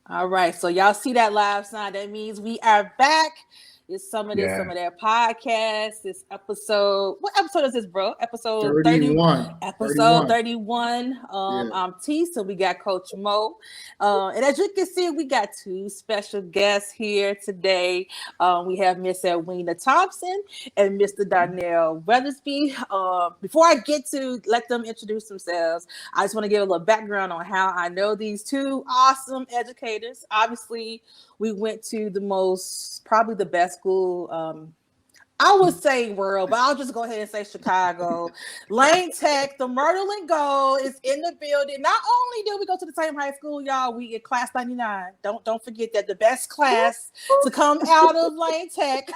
All right, so y'all see that live sign? That means we are back. It's some of this, some of that podcast. This episode, what episode is this, bro? Episode 31. Episode 31. I'm T, so we got Coach Mo. And as you can see, we got two special guests here today. We have Miss Edwina Thompson and Mr. Darnell Weathersby. Before I get to let them introduce themselves, I just want to give a little background on how I know these two awesome educators. Obviously, we went to probably the best school, I would say world, but I'll just go ahead and say Chicago. Lane Tech, the Myrtle and Gold is in the building. Not only did we go to the same high school, y'all, we in class 99. Don't forget that, the best class to come out of Lane Tech.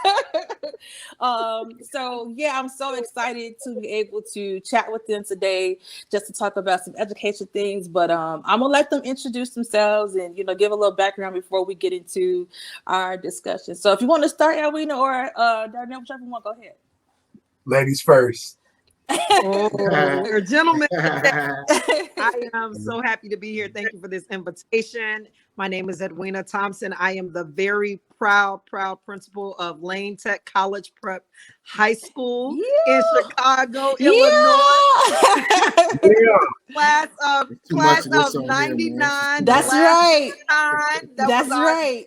So yeah, I'm so excited to be able to chat with them today just to talk about some education things. But I'm gonna let them introduce themselves and give a little background before we get into our discussion. So if you want to start, Edwina or Darnell, whichever one, go ahead. Ladies first. Gentlemen, I am so happy to be here. Thank you for this invitation. My name is Edwina Thompson. I am the very proud principal of Lane Tech College Prep High School in Chicago, Illinois. Class of 99. That's right. That's right.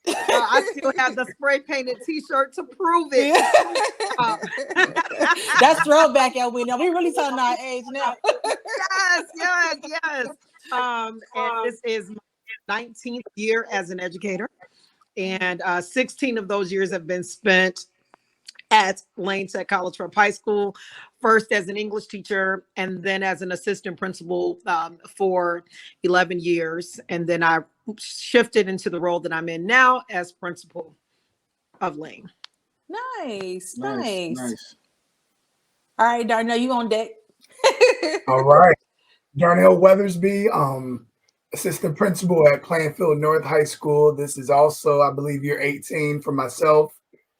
I still have the spray painted T-shirt to prove it. That's throwback, Edwina. We're really talking our age now. Yes. And this is my 19th year as an educator, and 16 of those years have been spent at Lane Tech College Prep High School, first as an English teacher and then as an assistant principal for 11 years. And then I shifted into the role that I'm in now as principal of Lane. Nice. All right, Darnell, you on deck. All right. Darnell Weathersby, assistant principal at Plainfield North High School. This is also, I believe, year 18 for myself.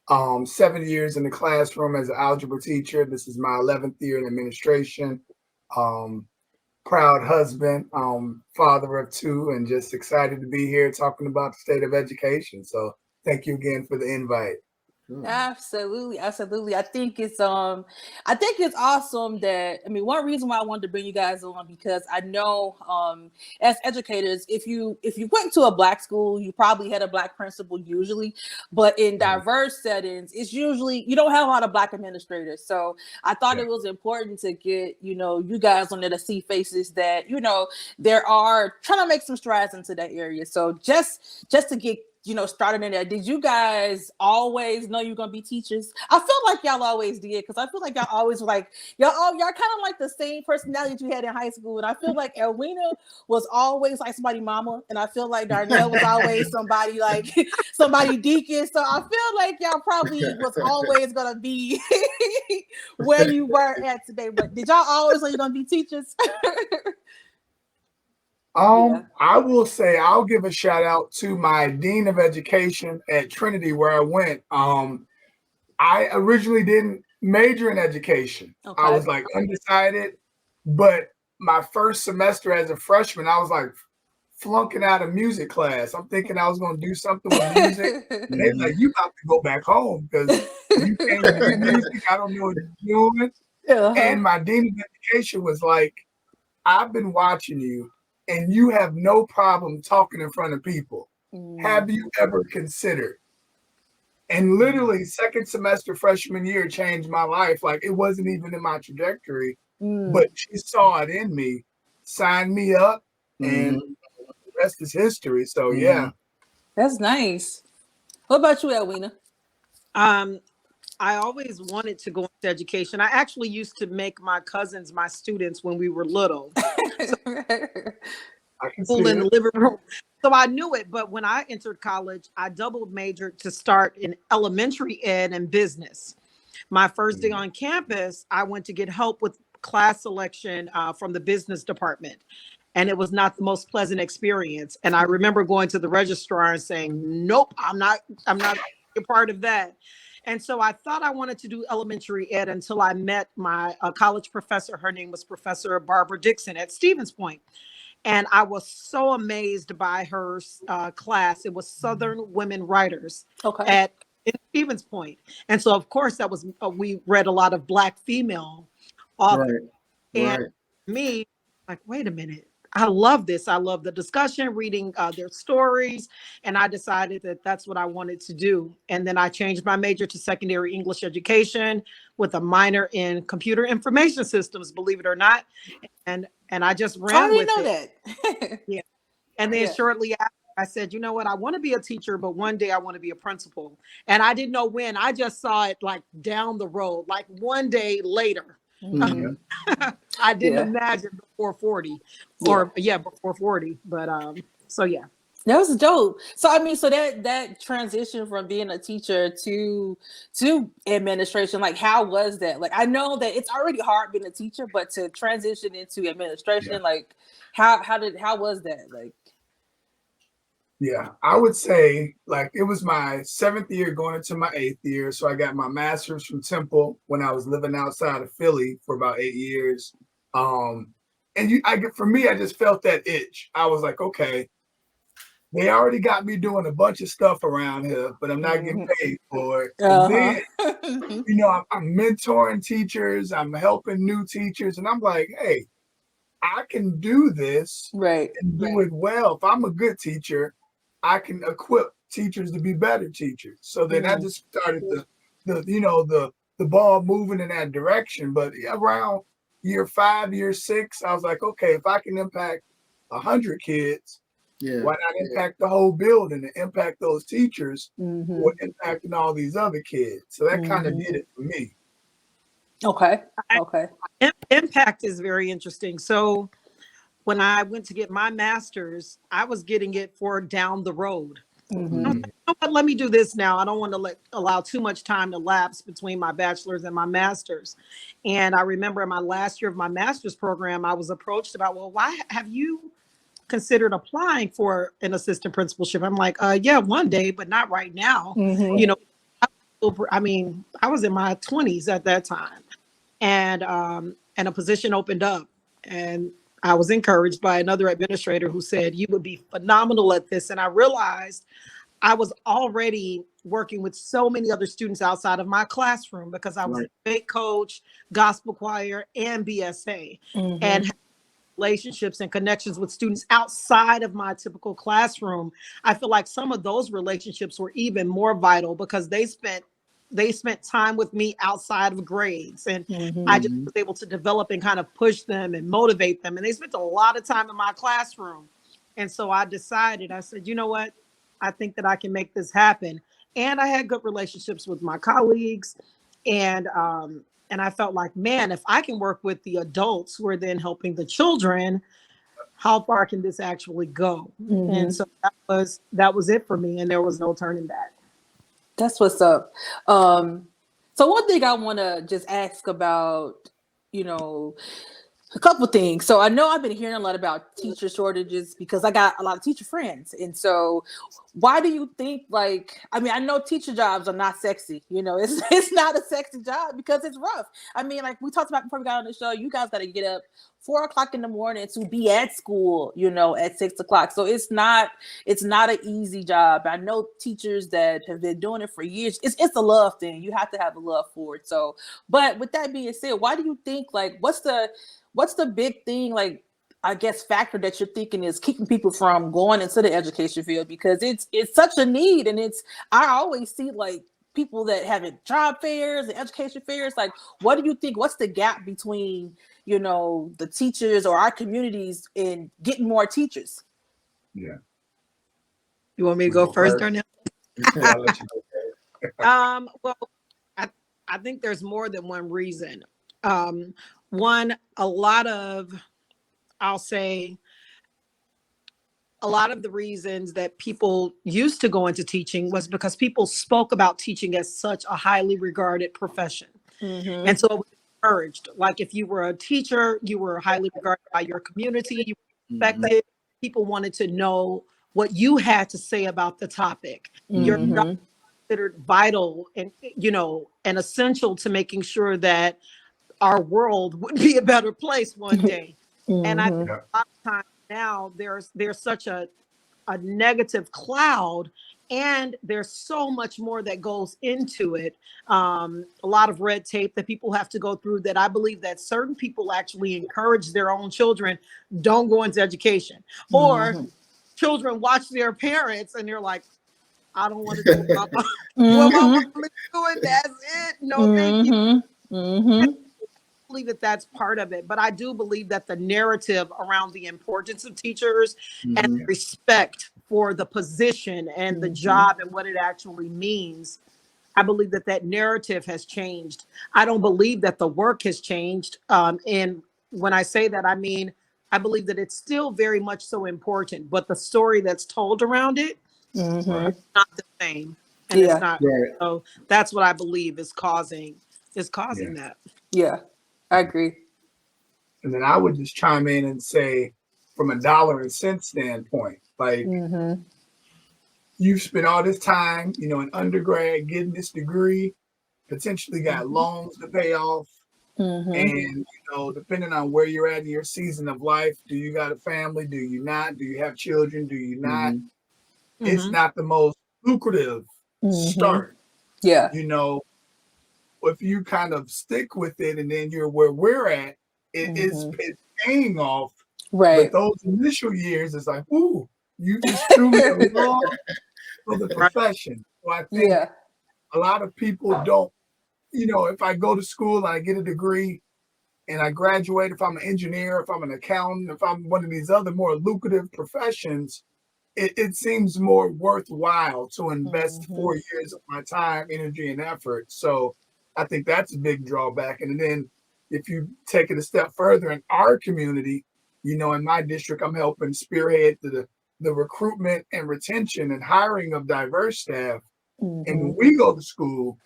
7 years in the classroom as an algebra teacher. This is my 11th year in administration. Proud husband, father of two, and just excited to be here talking about the state of education. So thank you again for the invite. Absolutely. I think it's awesome that, one reason why I wanted to bring you guys on, because I know as educators, if you went to a Black school, you probably had a Black principal usually, but in diverse settings, it's usually, you don't have a lot of Black administrators. So I thought it was important to get, you guys on there to see faces that, there are trying to make some strides into that area. So just to get started in there, did you guys always know you're gonna be teachers? I feel like y'all always did, because I feel like y'all always were like, y'all kind of like the same personality you had in high school. And I feel like Edwina was always like somebody mama, and I feel like Darnell was always somebody like somebody deacon. So I feel like y'all probably was always gonna be where you were at today. But did y'all always know you're gonna be teachers? I will say I'll give a shout out to my dean of education at Trinity, where I went. I originally didn't major in education. Okay. I was like undecided, but my first semester as a freshman, I was like flunking out of music class. I'm thinking I was going to do something with music. And they like, you have to go back home because you can't do music. I don't know what you're doing. And my dean of education was like, I've been watching you, and you have no problem talking in front of people. Have you ever considered? And literally second semester freshman year changed my life. Like, it wasn't even in my trajectory, but she saw it in me, signed me up, and the rest is history. So yeah. That's nice. What about you, Edwina? I always wanted to go into education. I actually used to make my cousins my students when we were little. I can school see in the it. living room. So I knew it. But when I entered college, I double majored to start in elementary ed and business. My first day on campus, I went to get help with class selection from the business department. And it was not the most pleasant experience. And I remember going to the registrar and saying, nope, I'm not a part of that. And so I thought I wanted to do elementary ed until I met my college professor. Her name was Professor Barbara Dixon at Stevens Point. And I was so amazed by her class. It was Southern Women Writers Okay. at in Stevens Point. And so, of course, that was we read a lot of Black female authors. And Right. me, like, wait a minute. I love this. I love the discussion, reading their stories. And I decided that that's what I wanted to do. And then I changed my major to secondary English education with a minor in computer information systems, believe it or not. And I just I ran didn't with know it. that. Yeah. And then Yeah. shortly after, I said, you know what? I want to be a teacher, but one day I want to be a principal. And I didn't know when. I just saw it like down the road, like one day later. Mhm. I didn't Yeah. imagine before 40 Yeah. before 40. But so yeah. That was dope. So I mean, so that transition from being a teacher to administration, like how was that? Like I know that it's already hard being a teacher, but to transition into administration, like how was that? Like Yeah, I would say like it was my 7th year going into my 8th year. So I got my master's from Temple when I was living outside of Philly for about 8 years. And for me, I just felt that itch. I was like, okay, they already got me doing a bunch of stuff around here, but I'm not getting paid for it. And then, I'm mentoring teachers, I'm helping new teachers, and I'm like, hey, I can do this right. and do it well. If I'm a good teacher, I can equip teachers to be better teachers. So then I just started the ball moving in that direction. But around year 5, year 6, I was like, okay, if I can impact 100 kids, why not impact the whole building and impact those teachers who are impacting all these other kids? So that kind of did it for me. Okay. Impact is very interesting. So when I went to get my master's, I was getting it for down the road. I'm like, you know what, let me do this now. I don't want to allow too much time to lapse between my bachelor's and my master's. And I remember in my last year of my master's program, I was approached about, well, why have you considered applying for an assistant principalship? I'm like, yeah, one day, but not right now. You know, I mean, I was in my 20s at that time, and a position opened up, and I was encouraged by another administrator who said, you would be phenomenal at this. And I realized I was already working with so many other students outside of my classroom because I was a debate coach, gospel choir, and BSA, and relationships and connections with students outside of my typical classroom. I feel like some of those relationships were even more vital because they spent time with me outside of grades, and I just was able to develop and kind of push them and motivate them. And they spent a lot of time in my classroom. And so I said, you know what? I think that I can make this happen. And I had good relationships with my colleagues. And I felt like, man, if I can work with the adults who are then helping the children, how far can this actually go? And so that was it for me. And there was no turning back. That's what's up. So one thing I want to just ask about, a couple things. So I know I've been hearing a lot about teacher shortages because I got a lot of teacher friends. And so why do you think, I know teacher jobs are not sexy, it's not a sexy job because it's rough. I mean, like we talked about before we got on the show, you guys got to get up 4:00 in the morning to be at school, at 6:00. So it's not an easy job. I know teachers that have been doing it for years. It's a love thing. You have to have a love for it. So, but with that being said, why do you think, what's the big thing, I guess, factor that you're thinking is keeping people from going into the education field? Because it's such a need, and I always see people that have job fairs and education fairs. What do you think? What's the gap between the teachers or our communities in getting more teachers? Yeah. You want me to go first, Darnell? Yeah, I'll let you go. Well, I think there's more than one reason. One, a lot of, I'll say, a lot of the reasons that people used to go into teaching was because people spoke about teaching as such a highly regarded profession. And so it was encouraged. Like if you were a teacher, you were highly regarded by your community, you were respected. People wanted to know what you had to say about the topic. Your job was considered vital and, you know, and essential to making sure that our world would be a better place one day. And I think a lot of times now there's such a negative cloud, and there's so much more that goes into it. A lot of red tape that people have to go through, that I believe that certain people actually encourage their own children don't go into education, or children watch their parents and they're like, I don't want to do what my mom is doing. That's it. No, thank you. I believe that that's part of it, but I do believe that the narrative around the importance of teachers and the respect for the position and the job and what it actually means, I believe that that narrative has changed. I don't believe that the work has changed. And when I say that, I mean, I believe that it's still very much so important, but the story that's told around it is not the same. And it's not. So that's what I believe is causing that. Yeah, I agree. And then I would just chime in and say, from a dollar and cent standpoint, like you've spent all this time, you know, in undergrad, getting this degree, potentially got loans to pay off. And, you know, depending on where you're at in your season of life, do you got a family? Do you not? Do you have children? Do you not? It's not the most lucrative start. Yeah. You know, if you kind of stick with it and then you're where we're at, it's paying off. Right. But those initial years, it's like, ooh, you just truly belong for the profession. So I think a lot of people don't, you know, if I go to school and I get a degree and I graduate, if I'm an engineer, if I'm an accountant, if I'm one of these other more lucrative professions, it seems more worthwhile to invest 4 years of my time, energy, and effort. So I think that's a big drawback. And then if you take it a step further in our community, you know, in my district, I'm helping spearhead the recruitment and retention and hiring of diverse staff. And when we go to school,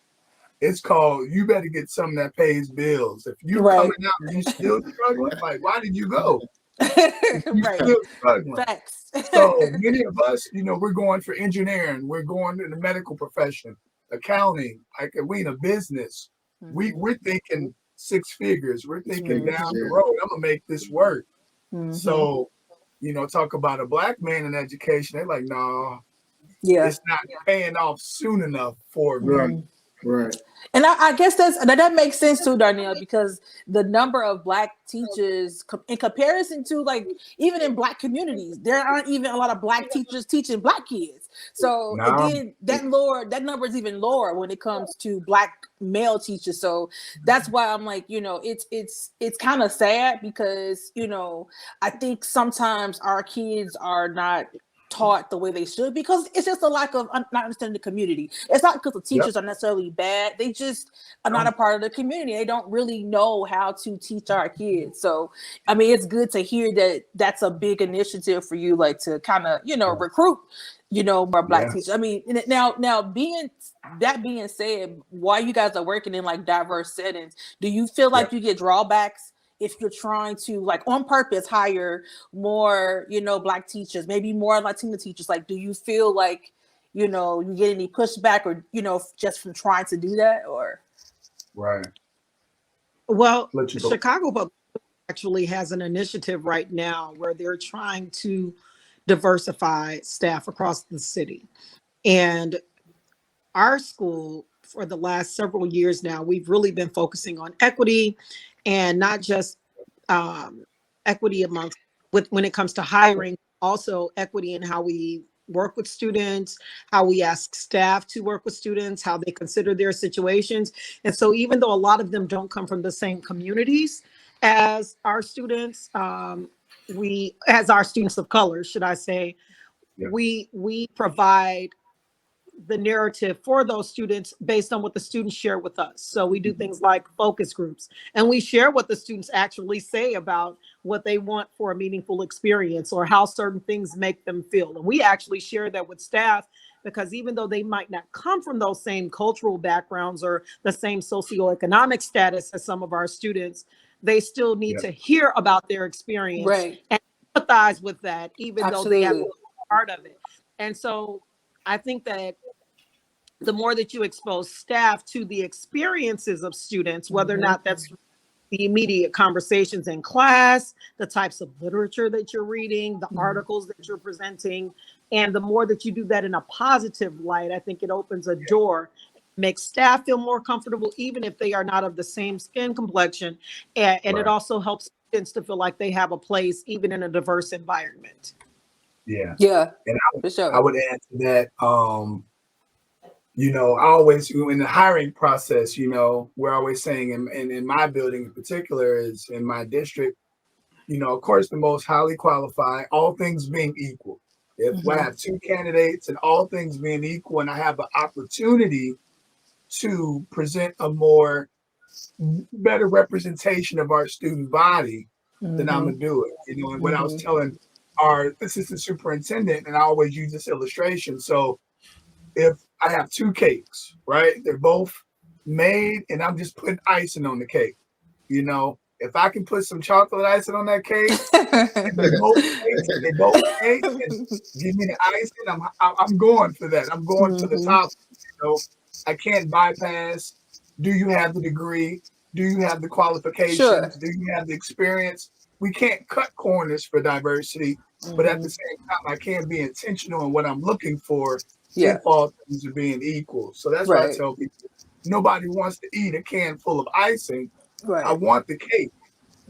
it's called, you better get something that pays bills. If you're coming out and you still struggling, like, why did you go? You're still struggling. Facts. So many of us, you know, we're going for engineering, we're going in the medical profession, accounting, like Edwina, business. We're thinking six figures. We're thinking down the road, I'm gonna make this work. So, you know, talk about a Black man in education, they're like, no, it's not paying off soon enough for me. Right. And I guess that makes sense too, Darnell, because the number of Black teachers in comparison to, like, even in Black communities, there aren't even a lot of Black teachers teaching Black kids. So again, that number is even lower when it comes to Black male teachers. So that's why I'm like, you know, it's kind of sad, because, you know, I think sometimes our kids are not taught the way they should, because it's just a lack of not understanding the community. It's not because the teachers are necessarily bad, they just are not a part of the community. They don't really know how to teach our kids. So I mean, it's good to hear that that's a big initiative for you, like, to kind of, you know, recruit, you know, more Black teachers. I mean, now being said, while you guys are working in like diverse settings, do you feel like you get drawbacks if you're trying to, like, on purpose hire more, you know, Black teachers, maybe more Latino teachers? Like, do you feel like, you know, you get any pushback, or, you know, just from trying to do that, or? Well, Chicago Public actually has an initiative right now where they're trying to diversify staff across the city. And our school, for the last several years now, we've really been focusing on equity, and not just equity when it comes to hiring, also equity in how we work with students, how we ask staff to work with students, how they consider their situations. And so even though a lot of them don't come from the same communities as our students, as our students of color, should I say, we provide the narrative for those students based on what the students share with us. So we do things like focus groups, and we share what the students actually say about what they want for a meaningful experience or how certain things make them feel. And we actually share that with staff, because even though they might not come from those same cultural backgrounds or the same socioeconomic status as some of our students, they still need to hear about their experience and empathize with that, even though they have part of it. And so I think that the more that you expose staff to the experiences of students, whether or not that's the immediate conversations in class, the types of literature that you're reading, the articles that you're presenting, and the more that you do that in a positive light, I think it opens a door, makes staff feel more comfortable, even if they are not of the same skin complexion. And it also helps students to feel like they have a place, even in a diverse environment. Yeah. And I would add to that, you know, I always, in the hiring process, you know, we're always saying in my building in particular, is in my district, you know, of course, the most highly qualified, all things being equal. If I have two candidates and all things being equal, and I have an opportunity to present a better representation of our student body, then I'm gonna do it. You know, and what I was telling our assistant superintendent, and I always use this illustration. So if I have two cakes, right? They're both made, and I'm just putting icing on the cake. You know, if I can put some chocolate icing on that cake, and they both cake, and give me the icing, I'm going for that. I'm going to the top. You know, I can't bypass. Do you have the degree? Do you have the qualifications? Do you have the experience? We can't cut corners for diversity, but at the same time, I can't be intentional in what I'm looking for if all things are being equal. So that's why I tell people, nobody wants to eat a can full of icing. I want the cake,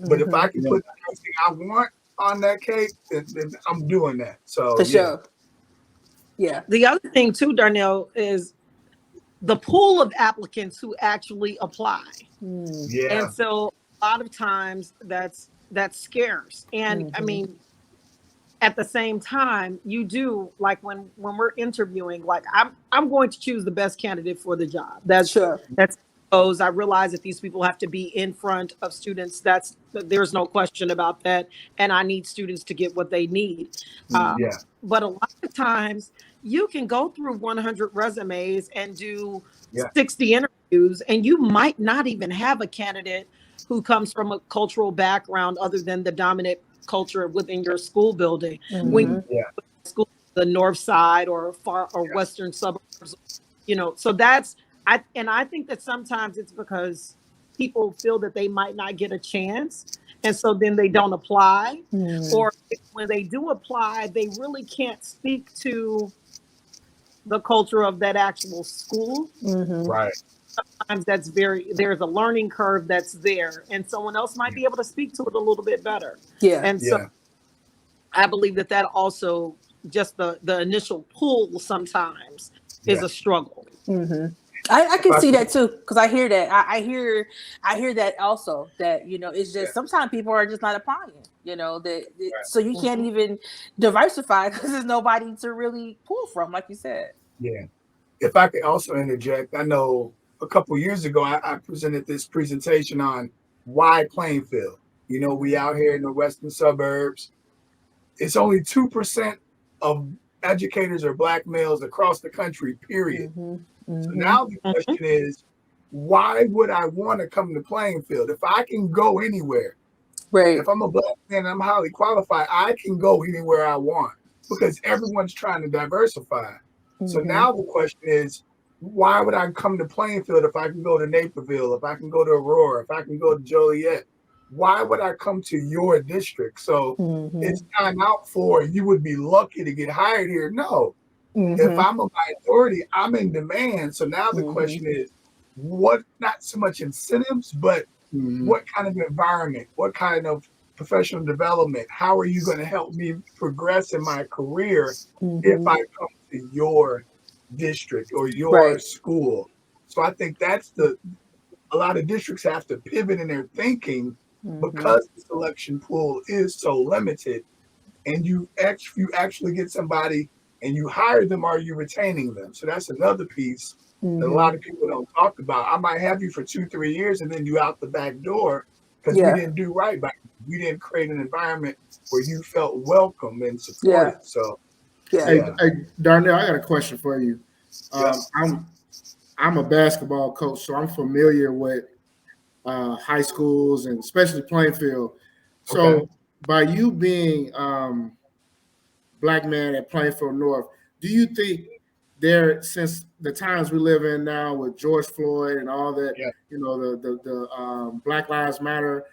but if I can put the icing I want on that cake, then I'm doing that. So The other thing too, Darnell, is the pool of applicants who actually apply. And so a lot of times that's scarce. And I mean, at the same time, you do, like when we're interviewing, like I'm going to choose the best candidate for the job. That's I realize that these people have to be in front of students. There's no question about that. And I need students to get what they need. But a lot of times you can go through 100 resumes and do 60 interviews, and you might not even have a candidate who comes from a cultural background other than the dominant culture within your school building. When school, the north side or western suburbs, you know, so I think that sometimes it's because people feel that they might not get a chance, and so then they don't apply, or when they do apply, they really can't speak to the culture of that actual school. Sometimes there's a learning curve that's there, and someone else might be able to speak to it a little bit better. And so I believe that also, just the initial pull sometimes is a struggle. I can see that too, because I hear that. I hear that also, that, you know, it's just sometimes people are just not applying, you know, so you can't even diversify because there's nobody to really pull from, like you said. If I could also interject, I know a couple years ago I presented this presentation on why Plainfield. You know, we out here in the western suburbs. It's only 2% of educators are Black males across the country, period. So now the question is, why would I want to come to Plainfield? If I can go anywhere, if I'm a Black man and I'm highly qualified, I can go anywhere I want because everyone's trying to diversify. So now the question is, why would I come to Plainfield if I can go to Naperville, if I can go to Aurora, if I can go to Joliet? Why would I come to your district? So it's time out for you would be lucky to get hired here. No. If I'm a minority, I'm in demand. So now the question is, what, not so much incentives, but what kind of environment, what kind of professional development, how are you going to help me progress in my career if I come to your district or your school? So I think that's a lot of districts have to pivot in their thinking because the selection pool is so limited, and you actually get somebody and you hire them, are you retaining them? So that's another piece that a Mm-hmm. lot of people don't talk about. I might have you for 2-3 years and then you out the back door because we Yeah. didn't do right by you. We didn't create an environment where you felt welcome and Yeah. supported. So Yeah. Hey, Darnell, I got a question for you. yeah. I'm a basketball coach, so I'm familiar with high schools and especially Plainfield. So Okay. by you being black man at Plainfield North, do you think there, since the times we live in now with George Floyd and all that, Yeah. you know, the Black Lives Matter,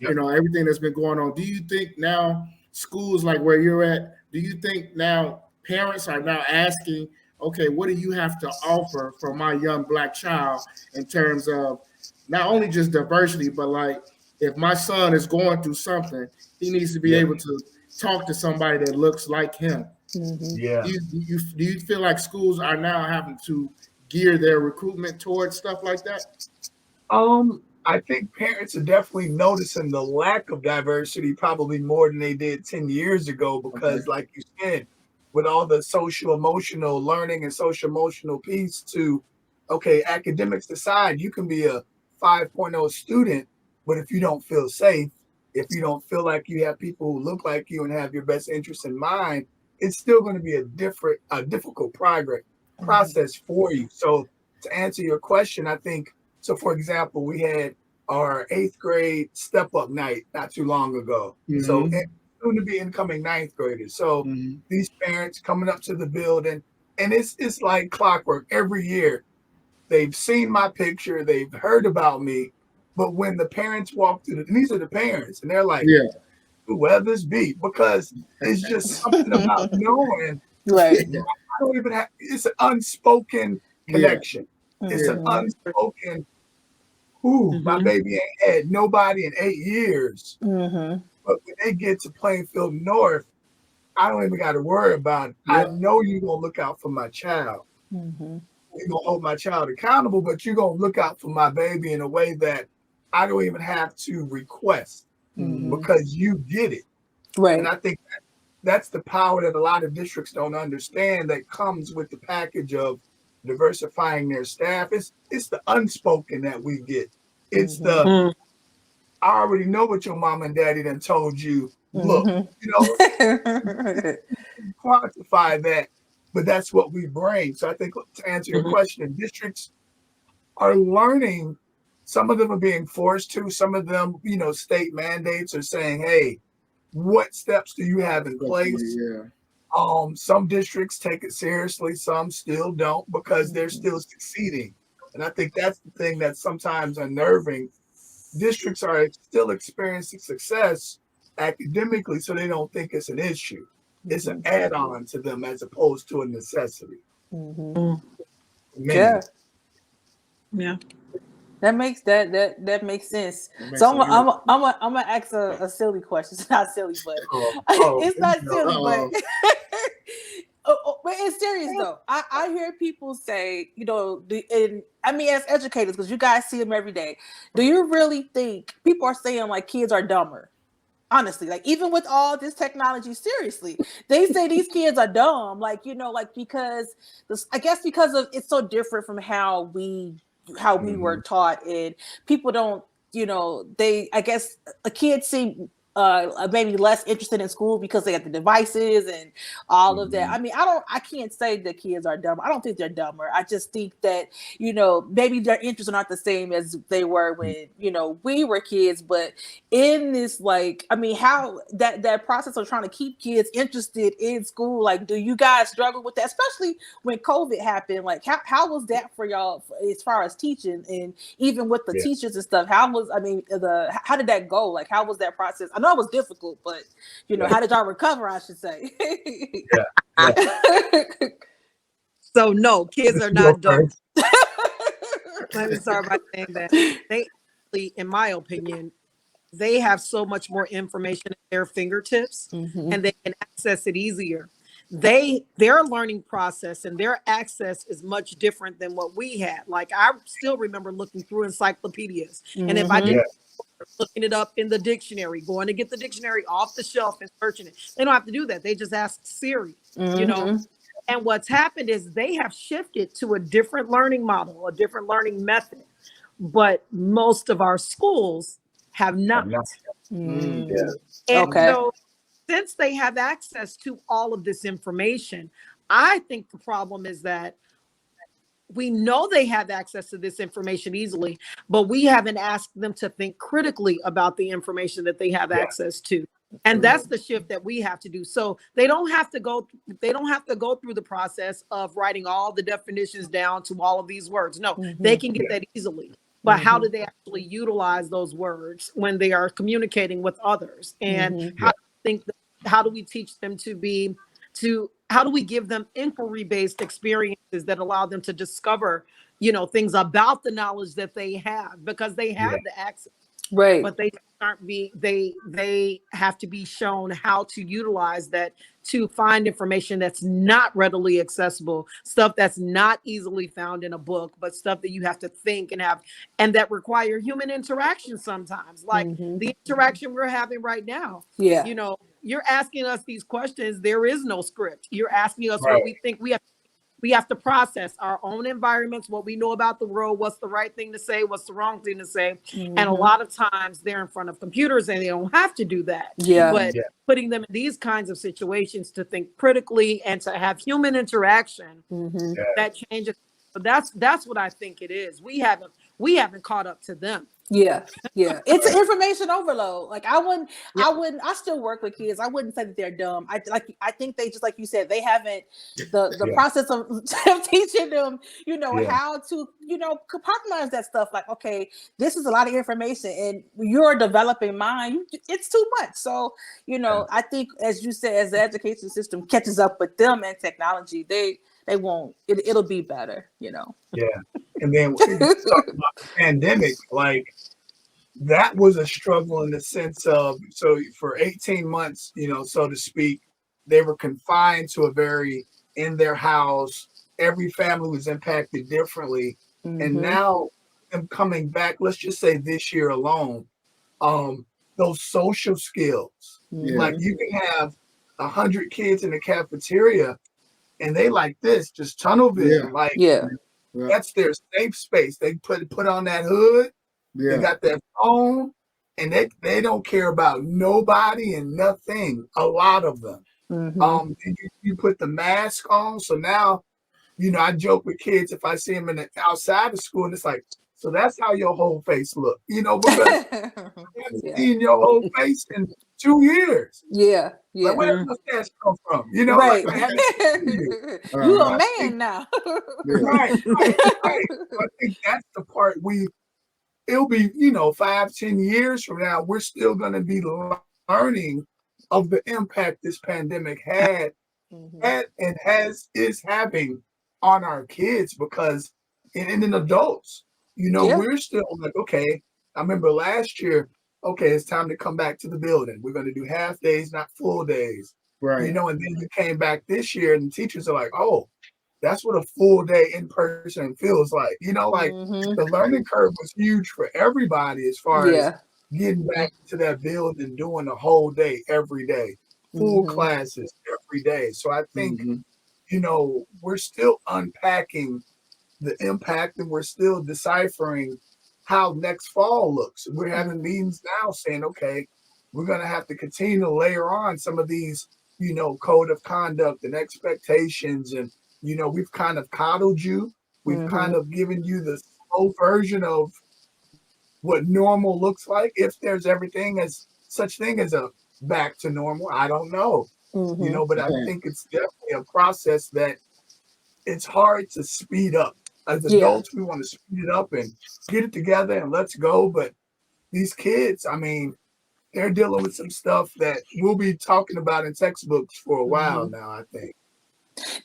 Yep. you know, everything that's been going on, do you think now schools like where you're at, do you think now parents are now asking, okay, what do you have to offer for my young black child in terms of not only just diversity, but like if my son is going through something, he needs to be Yeah. able to talk to somebody that looks like him. Mm-hmm. Yeah. Do you feel like schools are now having to gear their recruitment towards stuff like that? I think parents are definitely noticing the lack of diversity probably more than they did 10 years ago because, like you said, with all the social emotional learning and social emotional piece to, okay, academics aside, you can be a 5.0 student, but if you don't feel safe, if you don't feel like you have people who look like you and have your best interests in mind, it's still going to be a difficult process for you. So to answer your question, I think so. For example, we had our 8th grade step up night not too long ago. So soon to be incoming 9th graders. So these parents coming up to the building, and it's like clockwork every year. They've seen my picture, they've heard about me, but when the parents walk through, and these are the parents, and they're like, Yeah. Weathersby, because it's just something about knowing. Right. Yeah. I don't even have. It's an unspoken connection. It's an unspoken. Ooh, my baby ain't had nobody in 8 years. Mm-hmm. But when they get to Plainfield North, I don't even got to worry about it. I know you're going to look out for my child. Mm-hmm. You're going to hold my child accountable, but you're going to look out for my baby in a way that I don't even have to request because you did it. Right. And I think that's the power that a lot of districts don't understand that comes with the package of diversifying their staff. It's the unspoken that we get. It's the I already know what your mom and daddy done told you. Look, you know, quantify that, but that's what we bring. So I think to answer your question, districts are learning. Some of them are being forced to. Some of them, you know, state mandates are saying, "Hey, what steps do you have in place?" Some districts take it seriously, some still don't because they're still succeeding. And I think that's the thing that's sometimes unnerving. Districts are still experiencing success academically, so they don't think it's an issue. It's an add-on to them as opposed to a necessity. Yeah. Yeah. That makes that makes sense. So I'm gonna ask a silly question. It's not silly, but it's not silly, but but it's serious though. I hear people say, you know, and I mean as educators, because you guys see them every day. Do you really think people are saying like kids are dumber? Honestly, like even with all this technology, seriously, they say these kids are dumb. Like, you know, like because this, I guess because of it's so different from how we were taught, and people don't, you know, I guess a kid seem maybe less interested in school because they have the devices and all of that. I mean, I can't say that kids are dumb. I don't think they're dumber. I just think that, you know, maybe their interests are not the same as they were when, you know, we were kids. But in this, like, I mean, how that process of trying to keep kids interested in school, like, do you guys struggle with that, especially when COVID happened? Like, how was that for y'all as far as teaching, and even with the teachers and stuff? How did that go? Like, how was that process? I know it was difficult, but you know, how did y'all recover? I should say. So no, kids are not dumb. Let me start by saying that they, in my opinion, they have so much more information at their fingertips, and they can access it easier. Their learning process and their access is much different than what we had. Like, I still remember looking through encyclopedias, and if I didn't looking it up in the dictionary, going to get the dictionary off the shelf and searching it. They don't have to do that. They just ask Siri, you know. And what's happened is they have shifted to a different learning model, a different learning method. But most of our schools have not. Mm. And Okay. so since they have access to all of this information, I think the problem is that we know they have access to this information easily, but we haven't asked them to think critically about the information that they have access to. And that's the shift that we have to do. So they don't have to go through the process of writing all the definitions down to all of these words. No, they can get that easily. But how do they actually utilize those words when they are communicating with others? And how do we teach them how do we give them inquiry-based experiences that allow them to discover, things about the knowledge that they have, because they have the access, right? But they have to be shown how to utilize that to find information that's not readily accessible, stuff that's not easily found in a book, but stuff that you have to think and that require human interaction sometimes, like the interaction we're having right now. Yeah. You're asking us these questions. There is no script. You're asking us what we think. We have to process our own environments, what we know about the world, what's the right thing to say, what's the wrong thing to say. And a lot of times they're in front of computers and they don't have to do that. But putting them in these kinds of situations to think critically and to have human interaction, that changes. But that's what I think it is. We haven't caught up to them. Yeah. It's an information overload. Like I still work with kids. I wouldn't say that they're dumb. I think they, just like you said, they haven't the process of teaching them, how to, compartmentalize that stuff. Like, okay, this is a lot of information and you're a developing mind. It's too much. So, I think, as you said, as the education system catches up with them and technology, they won't, it'll be better, Yeah. And then when we talk about the pandemic, like that was a struggle in the sense of, so for 18 months, so to speak, they were confined to in their house. Every family was impacted differently. And now them coming back, let's just say this year alone, those social skills, like you can have 100 kids in the cafeteria and they like this, just tunnel vision. That's their safe space. They put on that hood. They got that phone, and they don't care about nobody and nothing. A lot of them. You put the mask on. So now, I joke with kids if I see them outside of school, and it's like, so that's how your whole face look, because I haven't seen your whole face in 2 years. Yeah. Like, where does the mustache come from? Right. Like, I haven't seen you. You a man now. Right. I think that's the part it'll be, 5-10 years from now, we're still going to be learning of the impact this pandemic had and is having on our kids, because and in adults, we're still like, okay, I remember last year, okay, it's time to come back to the building. We're going to do half days, not full days. Right. And then you came back this year and the teachers are like, oh, that's what a full day in person feels like. The learning curve was huge for everybody as far as getting back to that building, doing the whole day, every day, full classes every day. So I think, we're still unpacking the impact and we're still deciphering how next fall looks. We're having meetings now saying, okay, we're going to have to continue to layer on some of these, code of conduct and expectations. And, we've kind of coddled you. We've kind of given you the slow version of what normal looks like. If there's such thing as a back to normal, I don't know, but I think it's definitely a process that it's hard to speed up. As adults, we want to speed it up and get it together and let's go. But these kids, they're dealing with some stuff that we'll be talking about in textbooks for a while now, I think.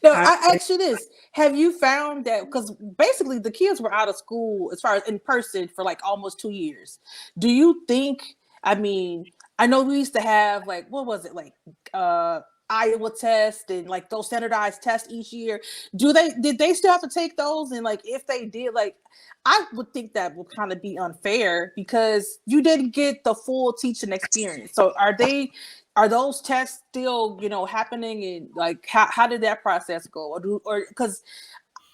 No, I ask you this. Have you found that, because basically the kids were out of school as far as in person for like almost 2 years. Do you think, I know we used to have like, what was it, like Iowa test and like those standardized tests each year. Did they still have to take those? And like, if they did, like, I would think that would kind of be unfair because you didn't get the full teaching experience. So are they are those tests still, happening? And like, how did that process go? Or because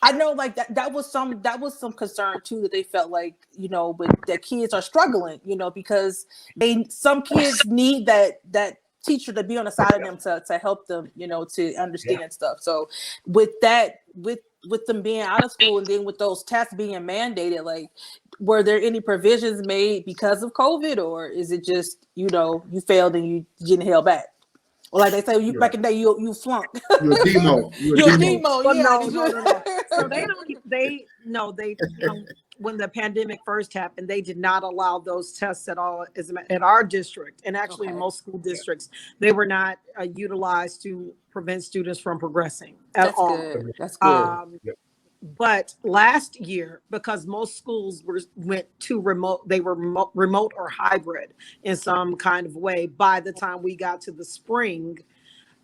I know like that was some concern too, that they felt like, but that kids are struggling, because some kids need that teacher to be on the side of them to help them, to understand stuff. So with them being out of school, and then with those tests being mandated, like, were there any provisions made because of COVID, or is it just, you failed and you getting held back? Or like they say, back in the day, you flunked. You're a demo. You're a demo. Well, Yeah. no. So they when the pandemic first happened, they did not allow those tests at all at our district. And actually in most school districts, they were not utilized to prevent students from progressing at all. Good. That's good. But last year, because most schools went to remote, they were remote or hybrid in some kind of way. By the time we got to the spring,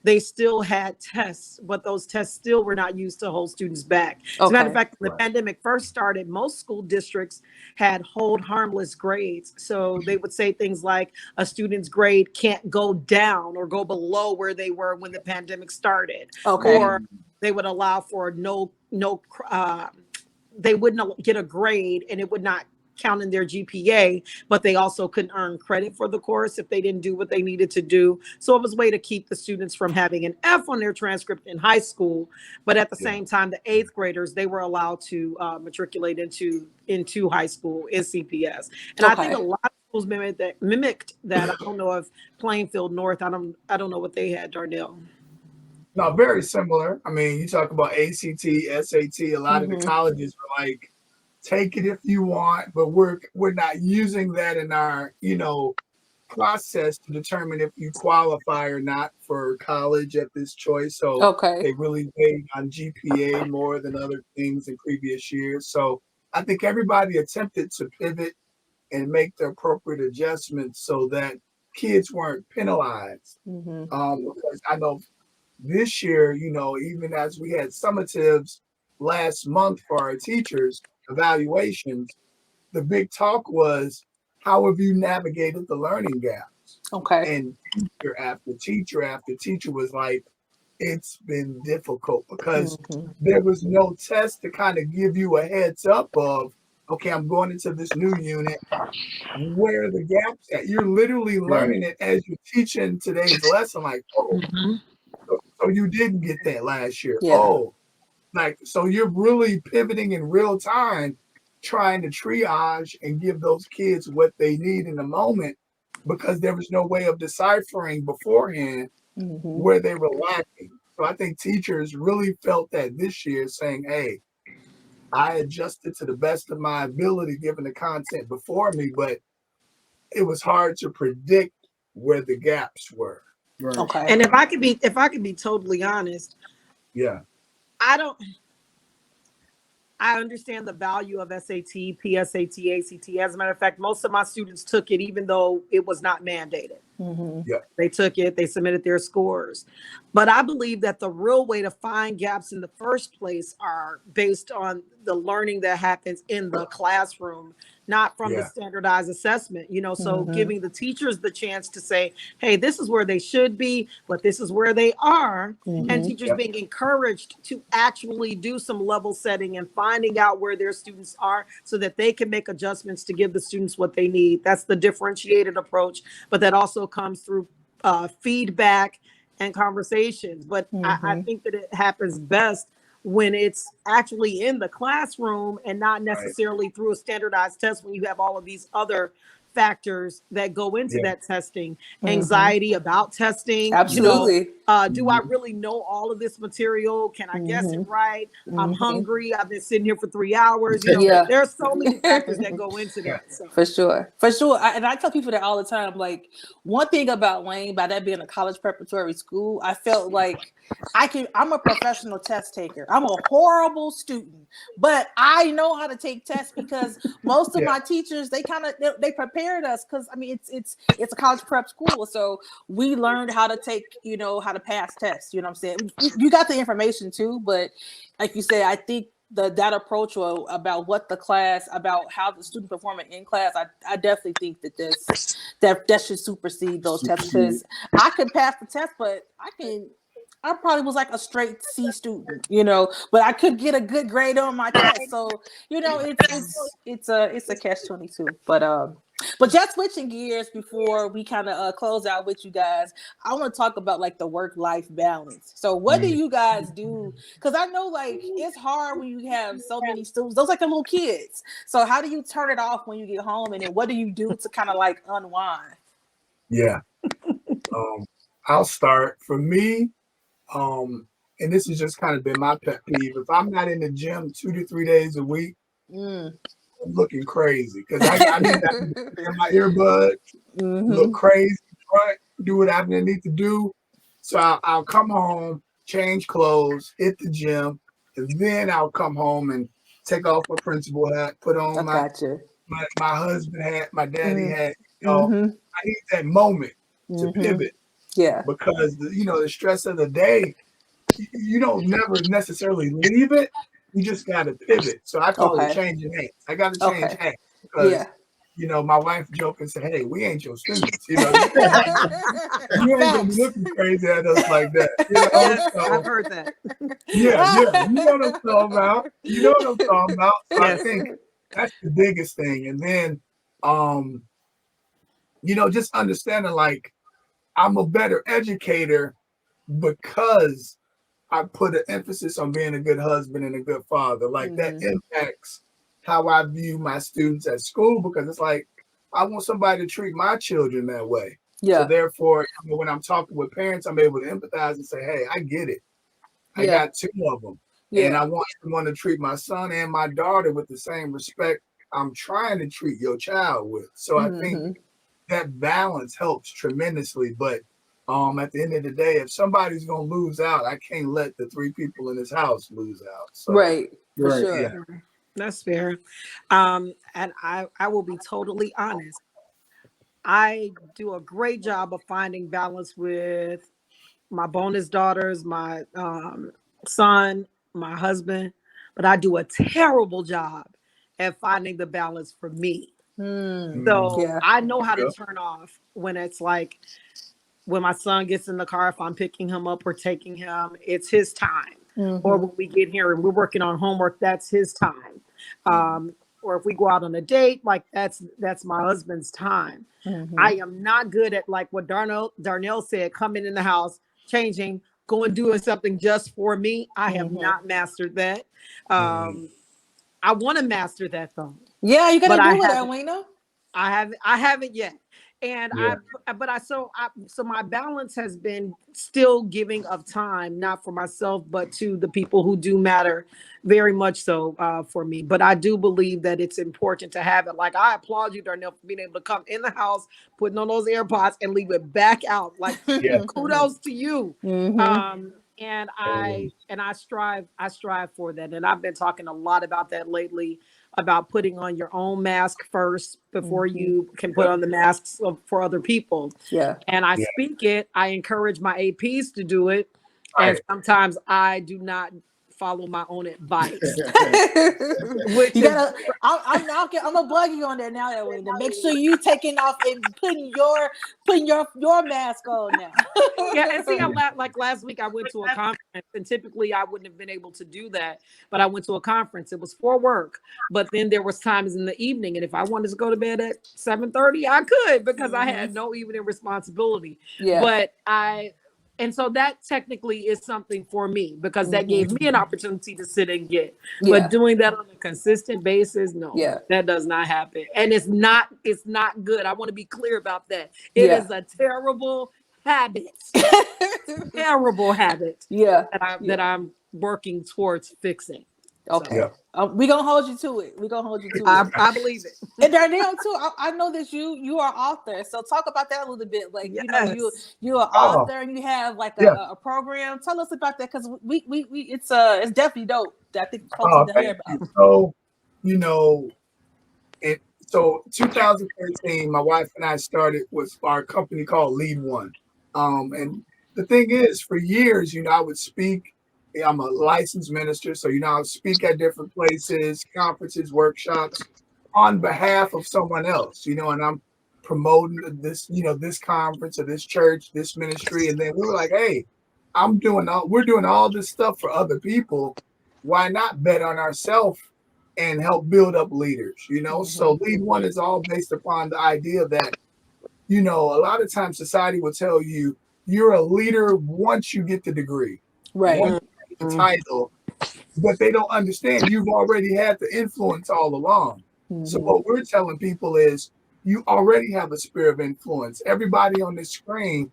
they still had tests, but those tests still were not used to hold students back. As a matter of fact, when the pandemic first started, most school districts had hold harmless grades. So they would say things like a student's grade can't go down or go below where they were when the pandemic started. Or they would allow for they wouldn't get a grade and it would not count in their GPA, but they also couldn't earn credit for the course if they didn't do what they needed to do. So it was a way to keep the students from having an F on their transcript in high school. But at the same time, the 8th graders, they were allowed to matriculate into high school in CPS. And I think a lot of schools mimicked that. I don't know if Plainfield North, I don't know what they had, Darnell. No, very similar. I mean, you talk about ACT, SAT, a lot of the colleges are like, take it if you want, but we're not using that in our, process to determine if you qualify or not for college at this choice. So they really weighed on GPA more than other things in previous years. So I think everybody attempted to pivot and make the appropriate adjustments so that kids weren't penalized. Because I know this year, even as we had summatives last month for our teachers, evaluations, the big talk was, how have you navigated the learning gaps? And teacher after teacher after teacher was like, it's been difficult because there was no test to kind of give you a heads up of, okay, I'm going into this new unit. Where are the gaps at? You're literally learning it as you're teaching today's lesson. Like, so you didn't get that last year. So you're really pivoting in real time, trying to triage and give those kids what they need in the moment, because there was no way of deciphering beforehand where they were lacking. So I think teachers really felt that this year, saying, hey, I adjusted to the best of my ability given the content before me, but it was hard to predict where the gaps were. And if I could be totally honest, I understand the value of SAT, PSAT, ACT. As a matter of fact, most of my students took it even though it was not mandated. They took it, they submitted their scores. But I believe that the real way to find gaps in the first place are based on the learning that happens in the classroom, not from the standardized assessment, so giving the teachers the chance to say, hey, this is where they should be, but this is where they are. And teachers being encouraged to actually do some level setting and finding out where their students are so that they can make adjustments to give the students what they need. That's the differentiated approach, but that also comes through feedback and conversations. But I think that it happens best when it's actually in the classroom and not necessarily through a standardized test, when you have all of these other factors that go into that testing, anxiety about testing. Absolutely. Do I really know all of this material? Can I guess it right? I'm hungry. I've been sitting here for 3 hours. There are so many factors that go into that. So. For sure. And I tell people that all the time. Like, one thing about Wayne, by that being a college preparatory school, I felt like I'm a professional test taker. I'm a horrible student, but I know how to take tests because most of my teachers, they they prepared us, because I mean it's a college prep school, so we learned how to take, how to pass tests. You know what I'm saying? You got the information too, but like you said, I think that approach or about what the class, about how the student performing in class, I definitely think that should supersede those tests, because I could pass the test, but I probably was like a straight C student, but I could get a good grade on my test. So, it's a catch-22. But just switching gears before we kind of close out with you guys, I want to talk about like the work-life balance. So what do you guys do? Because I know like it's hard when you have so many students. Those like the little kids. So how do you turn it off when you get home? And then what do you do to kind of like unwind? Yeah. I'll start. For me, and this has just kind of been my pet peeve. If I'm not in the gym 2 to 3 days a week, I'm looking crazy, because I need to have my earbuds, look crazy, do what I need to do. So I'll come home, change clothes, hit the gym, and then I'll come home and take off my principal hat, put on my husband hat, my daddy hat. I need that moment to pivot. Yeah. Because the stress of the day, you don't never necessarily leave it. You just got to pivot. So I call it changing hands. I got to change hands because my wife joked and said, "Hey, we ain't your students. You ain't gonna be looking crazy at us like that." So, I've heard that. Yeah. You know what I'm talking about. So I think that's the biggest thing. And then, just understanding like I'm a better educator because I put an emphasis on being a good husband and a good father. Like that impacts how I view my students at school, because it's like I want somebody to treat my children that way. Yeah. So therefore, when I'm talking with parents, I'm able to empathize and say, "Hey, I get it. I got 2 of them, and I want someone to treat my son and my daughter with the same respect I'm trying to treat your child with." So I think that balance helps tremendously. But at the end of the day, if somebody's gonna lose out, I can't let the 3 people in this house lose out. So, for sure. Yeah. That's fair. And I will be totally honest. I do a great job of finding balance with my bonus daughters, my son, my husband, but I do a terrible job at finding the balance for me. So I know how to turn off when it's like, when my son gets in the car, if I'm picking him up or taking him, it's his time. Or when we get here and we're working on homework, that's his time. Or if we go out on a date, like that's my husband's time. I am not good at like what Darnell said, coming in the house, changing, going doing something just for me. I have not mastered that. I want to master that though. Yeah, you gotta do it, Edwina. I haven't yet. And so my balance has been still giving of time, not for myself, but to the people who do matter very much so for me. But I do believe that it's important to have it. Like, I applaud you, Darnell, for being able to come in the house, putting on those AirPods and leave it back out. Like, kudos to you. And I strive for that. And I've been talking a lot about that lately, about putting on your own mask first before you can put on the masks for other people. Yeah. And I speak it. I encourage my APs to do it. And sometimes I do not follow my own advice. Which you gotta, I'm gonna bug you on that now, Edwina. Make sure you taking off and putting your mask on now. And see, like last week I went to a conference, and typically I wouldn't have been able to do that, but I went to a conference. It was for work, but then there was times in the evening, and if I wanted to go to bed at 7:30, I could, because I had no evening responsibility. And so that technically is something for me, because that gave me an opportunity to sit and get. But doing that on a consistent basis, no, that does not happen. And it's not good. I want to be clear about that. It is a terrible habit. Terrible habit. That I'm working towards fixing. Okay. We're gonna hold you to it. I believe it. And Darnell too, I know that you are author. So talk about that a little bit. Like, you're an author and you have like a program. Tell us about that, because we it's definitely dope. I think folks need to hear about. So 2013, my wife and I started with our company called Lead One. And the thing is, for years, I would speak I'm a licensed minister, so I speak at different places, conferences, workshops on behalf of someone else, and I'm promoting this, this conference or this church, this ministry. And then we were like, hey, we're doing all this stuff for other people. Why not bet on ourselves and help build up leaders, So Lead One is all based upon the idea that, a lot of times society will tell you you're a leader once you get the degree, right? Once you get the title, but they don't understand you've already had the influence all along. So what we're telling people is you already have a sphere of influence. Everybody on this screen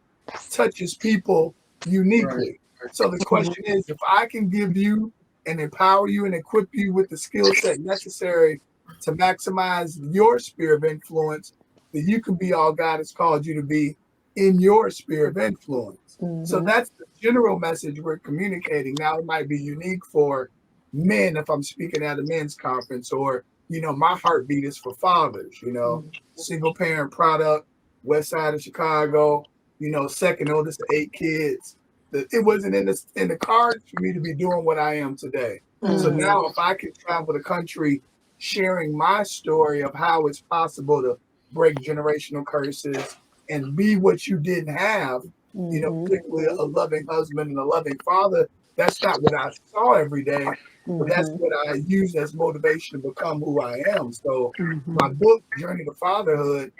touches people uniquely. Right. So the question is, if I can give you and empower you and equip you with the skill set necessary to maximize your sphere of influence, then you can be all God has called you to be in your sphere of influence. So that's the general message we're communicating. Now it might be unique for men if I'm speaking at a men's conference, or my heartbeat is for fathers, single parent product, west side of Chicago, second oldest of 8 kids. It wasn't in the cards for me to be doing what I am today. So now if I can travel the country sharing my story of how it's possible to break generational curses and be what you didn't have, particularly a loving husband and a loving father, that's not what I saw every day. But that's what I use as motivation to become who I am. So my book, Journey to Fatherhood,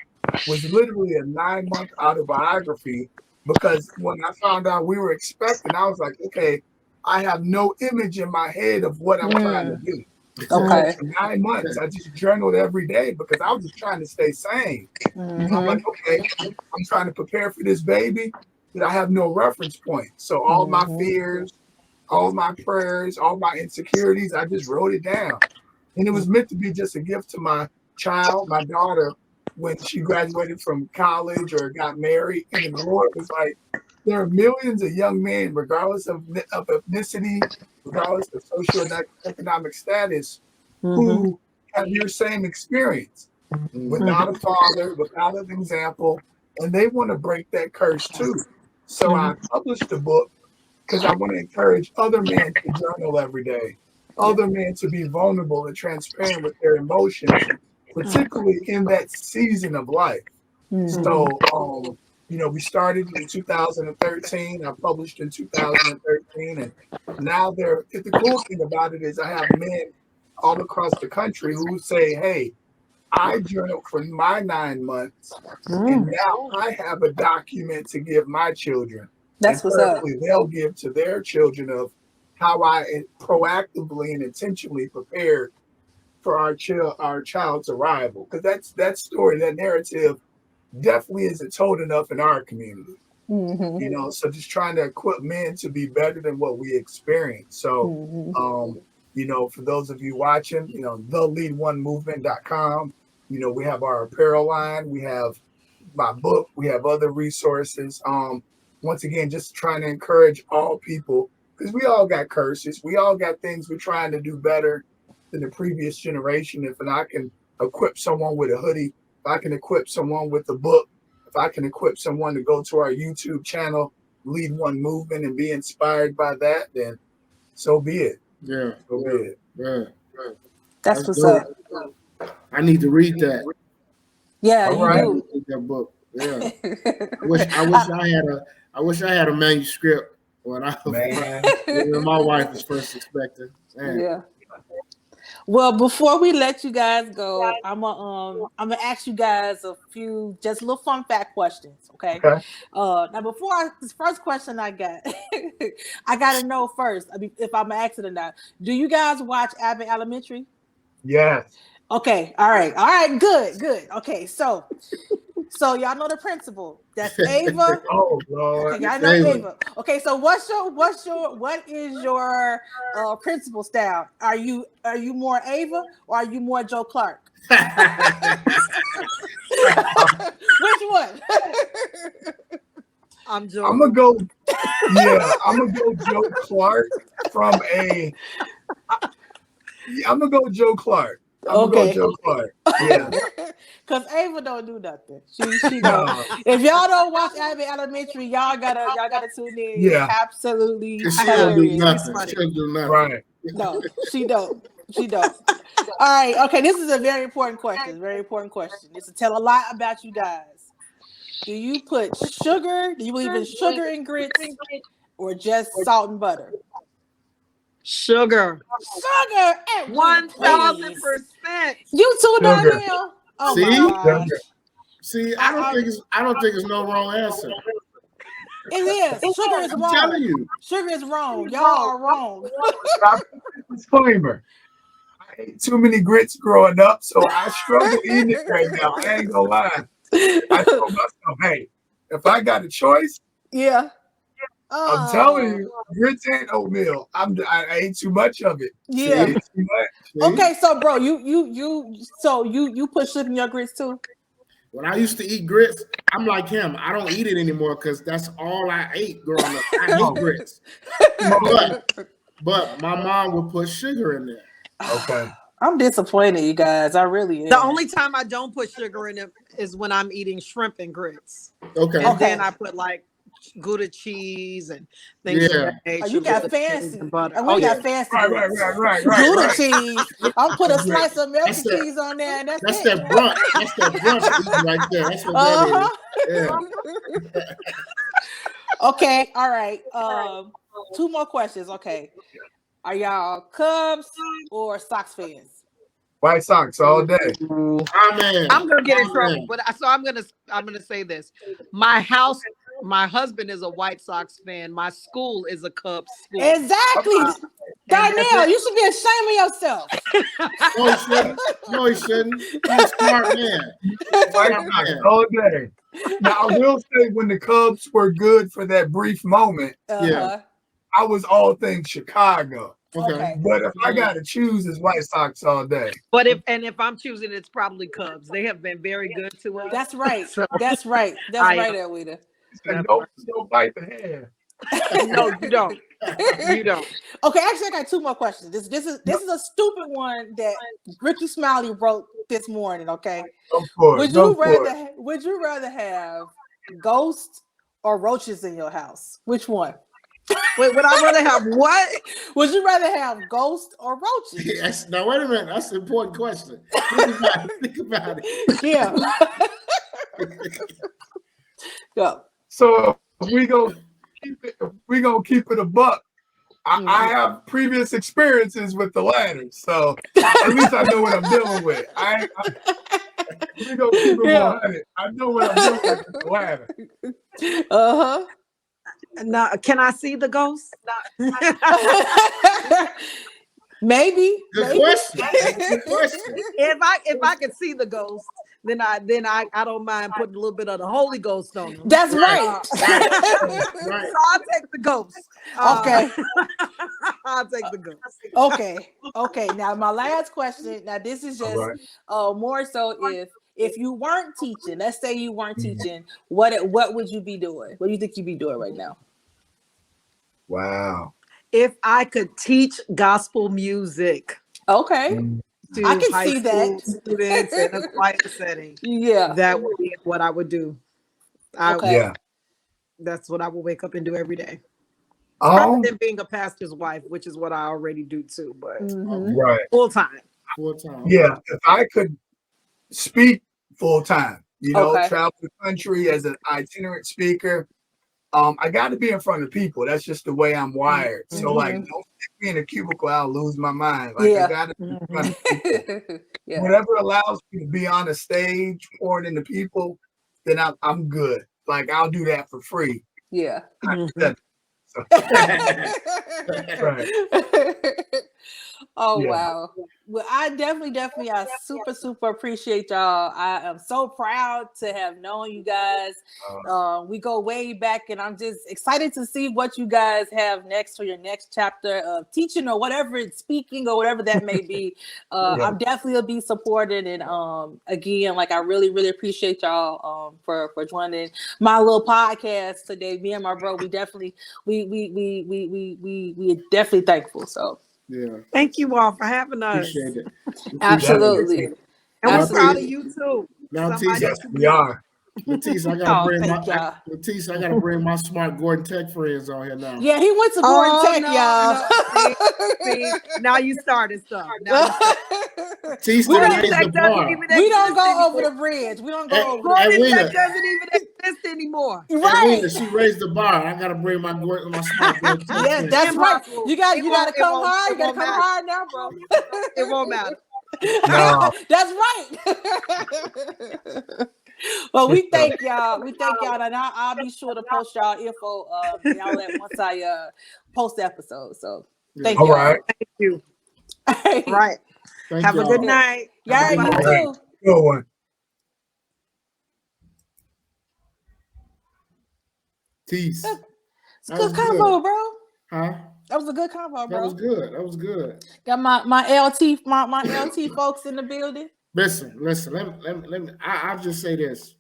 was literally a 9-month autobiography, because when I found out we were expecting, I was like, okay, I have no image in my head of what I'm trying to do. Okay. For 9 months, I just journaled every day because I was just trying to stay sane. I'm like, okay, I'm trying to prepare for this baby, but I have no reference point. So all my fears, all my prayers, all my insecurities, I just wrote it down. And it was meant to be just a gift to my child, my daughter, when she graduated from college or got married. And the Lord was like, there are millions of young men, regardless of ethnicity, regardless of socioeconomic status, who have your same experience without a father, without an example, and they want to break that curse too. So I published a book because I want to encourage other men to journal every day, other men to be vulnerable and transparent with their emotions, particularly in that season of life. So, we started in 2013. I published in 2013, and now the cool thing about it is I have men all across the country who say, hey, I journaled for my 9 months, and now I have a document to give my children. That's what's up. They'll give to their children of how I proactively and intentionally prepared for our child's arrival. Because that story, that narrative, definitely isn't told enough in our community. So just trying to equip men to be better than what we experience. So, for those of you watching, theleadonemovement.com, we have our apparel line, we have my book, we have other resources. Once again, just trying to encourage all people, because we all got curses. We all got things we're trying to do better than the previous generation. If I can equip someone with a hoodie, if I can equip someone with a book, if I can equip someone to go to our YouTube channel, Lead One Movement, and be inspired by that, then so be it. Yeah. So be it. Yeah. That's what's up. I need to read that. Yeah, All you right. do. Read that book. Yeah. I wish I had a manuscript when my wife was first expecting. Man. Yeah. Well, before we let you guys go, I'm gonna ask you guys a few just little fun fact questions. Okay. Now before this first question I got, I gotta know first. I mean, if I'm gonna ask it or not. Do you guys watch Abbott Elementary? Yes. Okay. All right. Good. Okay. So y'all know the principal. That's Ava. Oh Lord. Okay, y'all know Ava. Okay, so what is your principal style? Are you more Ava or are you more Joe Clark? Which one? I'm Joe. I'm gonna go Joe Clark from a. I'm gonna go Joe Clark. I'm gonna go Joe Clark. Yeah. Because Ava don't do nothing. She don't. If y'all don't watch Abbott Elementary, y'all gotta tune in. Yeah. It's absolutely She don't do hilarious. nothing. She don't do nothing. Right. No, she don't. She don't. All right. Okay. This is a very important question. Very important question. This will tell a lot about you guys. Do you put sugar? Do you believe in sugar in grits, or just salt and butter? Sugar. Sugar at 1,000%. You too, Sugar. Darnell. Oh See? my gosh. See, I don't think it's no wrong answer. It is. Sugar is I'm wrong. telling you. Sugar is wrong. Y'all are wrong. Disclaimer. I ate too many grits growing up, so I struggle eating it right now. I ain't gonna lie. I told myself, hey, if I got a choice, Yeah. I'm telling you, grits and oatmeal. I ate too much of it. Yeah. Too much. Okay, so bro, you put sugar in your grits too? When I used to eat grits, I'm like him. I don't eat it anymore because that's all I ate growing up. I hate grits. But my mom would put sugar in there. Okay. I'm disappointed, you guys. I really am. The only time I don't put sugar in it is when I'm eating shrimp and grits. Okay. And then I put like Gouda cheese and things of that nature. Oh, you got fancy. And butter. Oh, you got fancy. Right. Gouda cheese. I'll put a slice of milk and cheese on there, and that's it. that brunch. That's that brunch right there. That's what that is. Yeah. Okay, all right. 2 more questions. Okay. Are y'all Cubs or Sox fans? White Sox all day. Amen. I'm gonna get in trouble, but so I'm gonna say this. My husband is a White Sox fan. My school is a Cubs school. Exactly. Darnell, you should be ashamed of yourself. No, he shouldn't. No, he shouldn't. He's a smart man. White Sox all day. Now I will say, when the Cubs were good for that brief moment, Yeah. I was all things Chicago. Okay. But if I gotta choose, it's White Sox all day. But if I'm choosing, it's probably Cubs. They have been very good to us. That's right. So, That's right. That's right, Edwina. Don't bite the hand. No, you don't. You don't. Okay, actually, I got 2 more questions. This is a stupid one that Ricky Smiley wrote this morning. Okay, would you rather have ghosts or roaches in your house? Which one? Wait, would I rather have what? Would you rather have ghosts or roaches? Yes. Now wait a minute. That's an important question. Think about it. Yeah. Yeah. So if we gonna keep it a buck. I have previous experiences with the latter, so at least I know what I'm dealing with. We gonna keep it 100. I know what I'm dealing with the latter. Uh-huh. Now, can I see the ghost? Maybe. Good question. Good question. If I could see the ghost, then I don't mind putting a little bit of the Holy Ghost on them. That's right. Right. So I'll take the ghost. Okay. I'll take the ghost. Okay. Now my last question. Now this is just more so if you weren't teaching, let's say you weren't teaching, what would you be doing? What do you think you'd be doing right now? Wow. If I could teach gospel music. Okay. I can high see that. Students in a quiet setting. Yeah. That would be what I would do. That's what I would wake up and do every day. Other than being a pastor's wife, which is what I already do too, but full time. Yeah. If I could speak full time, travel the country as an itinerant speaker. I got to be in front of people. That's just the way I'm wired. So, don't stick me in a cubicle, I'll lose my mind. I got to be in front of people. Whatever allows me to be on a stage, pouring into people, then I'm good. I'll do that for free. Yeah. Wow. Well, I definitely I super appreciate y'all. I am so proud to have known you guys. We go way back, and I'm just excited to see what you guys have next for your next chapter of teaching or whatever it's speaking or whatever that may be. I'm definitely will be supported, and again, I really appreciate y'all for joining my little podcast today. Me and my bro, we definitely we definitely thankful. So. Yeah. Thank you all for having us. Appreciate it. Absolutely. And we're proud of you too. Now, Somebody Yes, should we be- are. Matisse, I Oh, thank y'all. I gotta bring my smart Gordon Tech friends on here now. Yeah, he went to Gordon Oh, Tech, no, y'all. See, now you started stuff. Now you started. Matisse We done don't- raised the Tech doesn't bar. even We don't exist go over anymore. the bridge. We don't go over the Gordon Edwina, Tech doesn't even exist anymore. right. Edwina, she raised the bar. I gotta bring my smart Gordon Tech Yeah, friends. that's right. Impossible. You got It to won't- come it won't- hard. it You got to won't come matter. hard now, bro. It won't matter. No. That's right. Well, we thank y'all. We thank y'all, and I'll be sure to post y'all info and all that once I post the episode. So thank All y'all. right. Thank you. Right. Right. Thank Have a y'all. good night. Yeah, Have a you good night. too. Good one. Tease. It's a That good was good. convo, bro. Huh? That was a good convo, That was bro. good. That was good. Got my LT folks in the building. Listen. Let me. I'll just say this.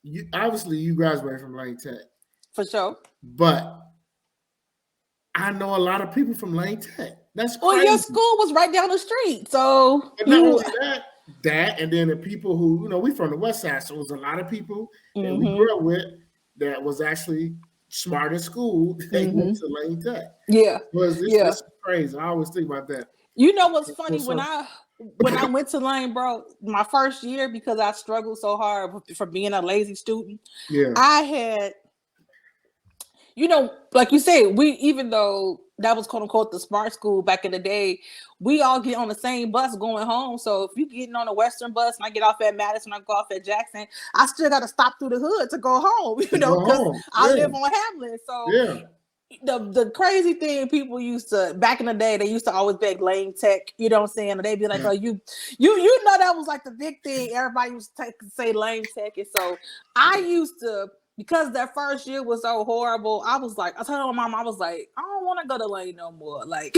You obviously you graduated from Lane Tech, For sure. but I know a lot of people from Lane Tech. That's Well, crazy. your school was right down the street, so But not only that, and then the people who we from the West Side, so it was a lot of people that we grew up with that was actually smart in school. They went to Lane Tech. Yeah. Was this Yeah. is crazy? I always think about that. You know what's funny? What's When up? I went to Lane, bro, my first year, because I struggled so hard for being a lazy student, Yeah. I had, like you said, even though that was quote unquote the smart school back in the day, we all get on the same bus going home. So if you getting on a Western bus and I get off at Madison, I go off at Jackson, I still got to stop through the hood to go home, Go because home. I Yeah. live on Hamlin. So Yeah. the crazy thing, people used to back in the day, they used to always beg Lane Tech, you know what I'm saying? And they'd be like, oh, you know, that was like the big thing. Everybody used to say Lane Tech. And so I used to, because that first year was so horrible, I was like, I told my mom, I was like, I don't want to go to Lane no more. Like,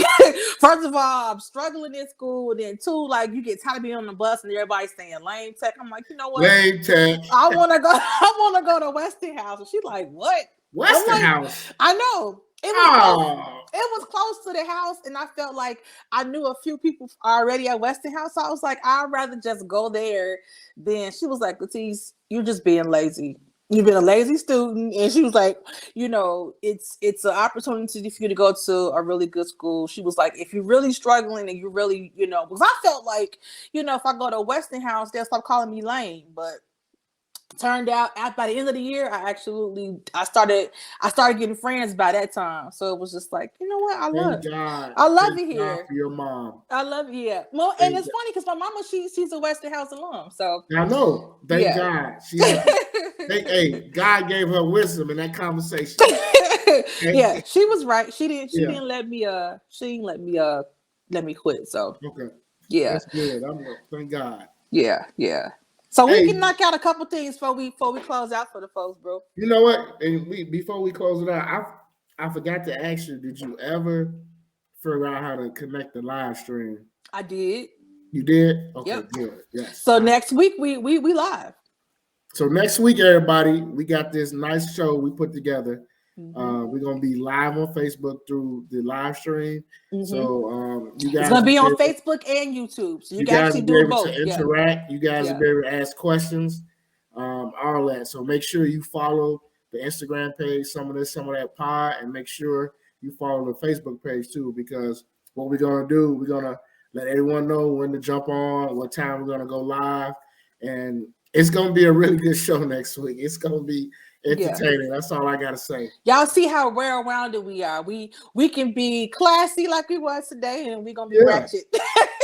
first of all, I'm struggling in school. And then two, like, you get tired of being on the bus and everybody's saying Lane Tech. I'm like, you know what? Lane Tech. I want to go to Westinghouse. And she's like, what? Westinghouse. I know. It was close to the house, and I felt like I knew a few people already at Westinghouse. So I was like, I'd rather just go there. Then she was like, Tise, you're just being lazy. You've been a lazy student. And she was like, it's an opportunity for you to go to a really good school. She was like, if you're really struggling and you really, because I felt like, if I go to Westinghouse, they'll stop calling me lame. But turned out by the end of the year, I started getting friends by that time. So it was just like, you know what? I love it here. For your mom. I love it. Yeah. Well, and it's funny because my mama, she's a Westinghouse alum. So I know. Thank yeah. God. God gave her wisdom in that conversation. Yeah, she was right. She didn't let me let me quit. So okay. Yeah. That's good. Thank God. Yeah. So we can knock out a couple things before we close out for the folks, bro. You know what? And before we close it out, I forgot to ask you, did you ever figure out how to connect the live stream? I did. You did? Okay, Yep. good. Yes. So next week we live. So next week, everybody, we got this nice show we put together. Mm-hmm. We're gonna be live on Facebook through the live stream. Mm-hmm. So you guys, it's gonna be on Facebook and YouTube. So you can actually do both. To interact. You guys will be able to ask questions, all that. So make sure you follow the Instagram page, some of that pod, and make sure you follow the Facebook page too. Because what we're gonna do, we're gonna let everyone know when to jump on, what time we're gonna go live, and it's gonna be a really good show next week. It's gonna be entertaining. That's all I gotta say. Y'all see how well-rounded we are. We can be classy like we was today, and we're gonna be ratchet.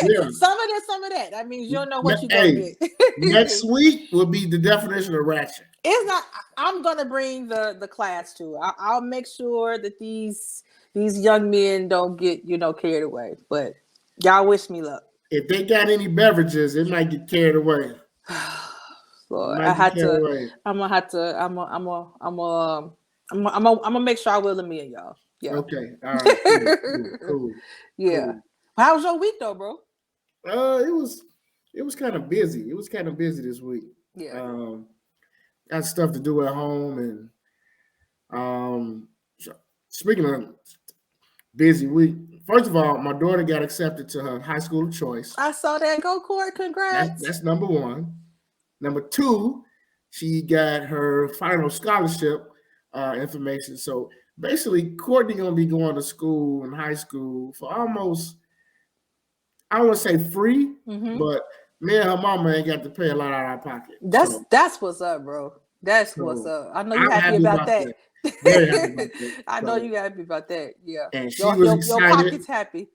Some of this, some of that. I mean, you don't know what you're gonna get. Next week will be the definition of ratchet. It's not. I'm gonna bring the class too. I'll make sure that these young men don't get carried away. But y'all wish me luck. If they got any beverages, it might get carried away. Lord, I'm gonna make sure I will them in, y'all. Yeah. Okay. All right. Cool. Yeah. Cool. How was your week though, bro? It was kind of busy. It was kind of busy this week. Yeah. Got stuff to do at home, and speaking of busy week, first of all, my daughter got accepted to her high school of choice. I saw that. Go Court. Congrats. That's number one. Number 2, she got her final scholarship information. So basically, Courtney gonna be going to school in high school for almost, I don't want to say free, but me and her mama ain't got to pay a lot out of our pocket. That's what's up, bro. That's what's up. I know you're happy about that. Very happy about that. I know you're happy about that. Yeah. And she was excited. Your pocket's happy.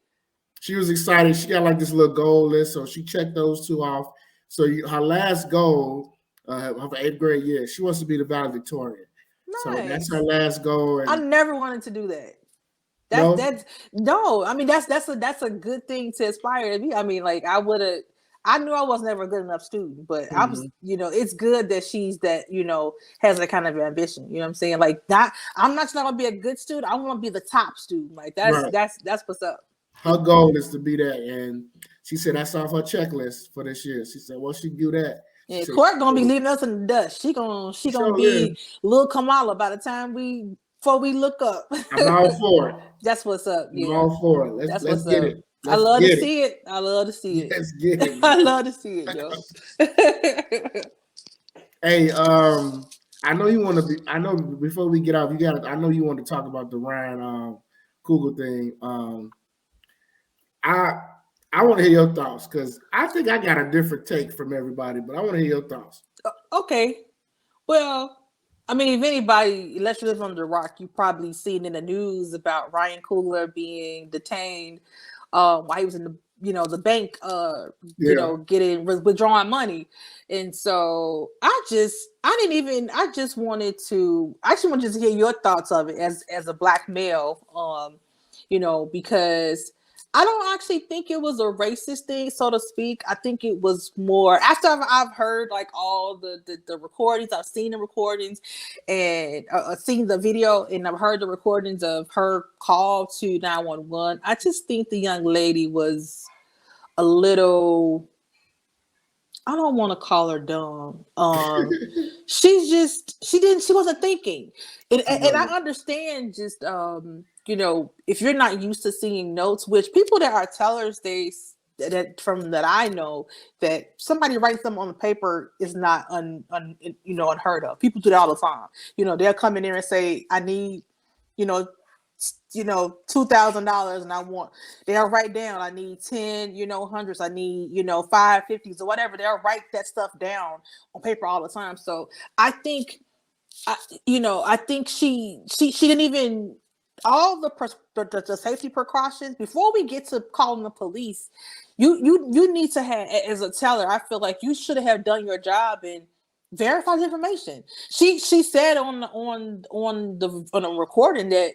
She was excited. She got like this little goal list, so she checked those 2 off. So her last goal of her 8th grade year, she wants to be the valedictorian. Nice. So that's her last goal. And I never wanted to do that. No. I mean, that's a good thing to aspire to be. I mean, like I knew I was never a good enough student, but I was, it's good that she's that, has that kind of ambition. You know what I'm saying? Like I'm not just gonna be a good student. I want to be the top student. Like that's what's up. Her goal is to be that, and she said that's off her checklist for this year. She said, well, she can do that. Yeah, Court gonna be leaving us in the dust. She gonna be little Kamala by the time before we look up. I'm all for it. That's what's up. Yeah. I'm all for it. Let's get it. I love to see it. I love to see it. Let's get it. I love to see it, yo. Hey, I know you want to be. I know before we get off, I know you want to talk about the Ryan Coogler thing. I want to hear your thoughts because I think I got a different take from everybody, but I want to hear your thoughts. Okay. Well, I mean, if anybody, unless you live under the rock, you've probably seen in the news about Ryan Coogler being detained while he was in the bank, withdrawing money. And so I just wanted to hear your thoughts of it as a Black male, because I don't actually think it was a racist thing, so to speak. I think it was more after I've heard like all the recordings, I've seen the recordings and seen the video, and I've heard the recordings of her call to 911. I just think the young lady was a little, I don't want to call her dumb. She wasn't thinking. And I understand just, if you're not used to seeing notes, which people that are tellers, that I know, that somebody writes them on the paper is not unheard of. People do that all the time. They'll come in there and say, I need, $2,000 and they'll write down, I need 10, hundreds, I need, 550s or whatever. They'll write that stuff down on paper all the time. So I think, I think she didn't even, all the safety precautions before we get to calling the police, you need to have, as a teller, I feel like you should have done your job and verified the information. She said on the recording that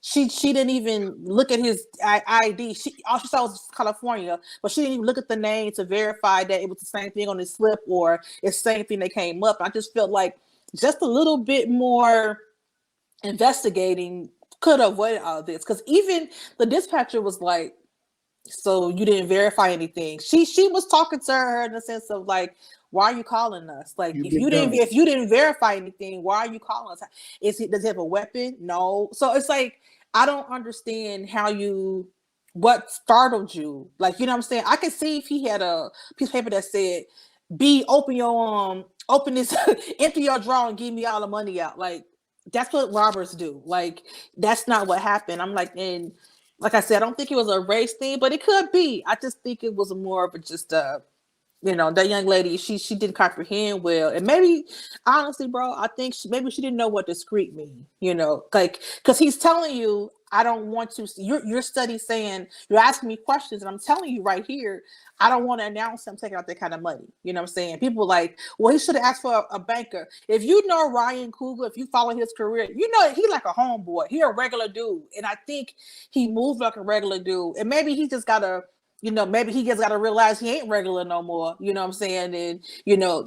she didn't even look at his ID. All she saw was California, but she didn't even look at the name to verify that it was the same thing on his slip or it's the same thing that came up. I just felt like just a little bit more investigating could have avoided all of this, because even the dispatcher was like, so you didn't verify anything. She was talking to her in the sense of like, why are you calling us? Like, if you didn't verify anything, why are you calling us? Does he have a weapon? No. So it's like, I don't understand what startled you. Like, you know what I'm saying? I could see if he had a piece of paper that said, open this, empty your drawer and give me all the money out. Like, that's what robbers do. Like, that's not what happened. I'm like, and like I said, I don't think it was a race thing, but it could be. I just think it was more of just that young lady, she didn't comprehend well. And maybe, honestly, bro, I think maybe she didn't know what discreet mean, like, because he's telling you, I don't want to, your study saying, you're asking me questions, and I'm telling you right here, I don't want to announce I'm taking out that kind of money. You know what I'm saying? People like, well, he should have asked for a banker. If you know Ryan Coogler, if you follow his career, he like a homeboy. He a regular dude. And I think he moved like a regular dude. And maybe he just got to, maybe he just got to realize he ain't regular no more. You know what I'm saying? And,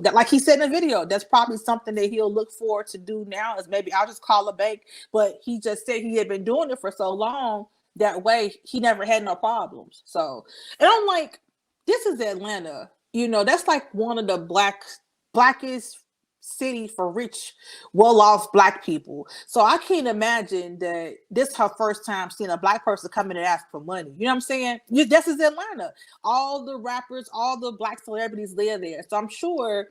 that, like he said in the video, that's probably something that he'll look forward to do now, is maybe I'll just call a bank. But he just said he had been doing it for so long, that way he never had no problems. So, and I'm like, this is Atlanta. That's like one of the blackest city for rich, well-off Black people. So I can't imagine that this is her first time seeing a Black person come in and ask for money. You know what I'm saying? This is Atlanta. All the rappers, all the Black celebrities live there. So I'm sure,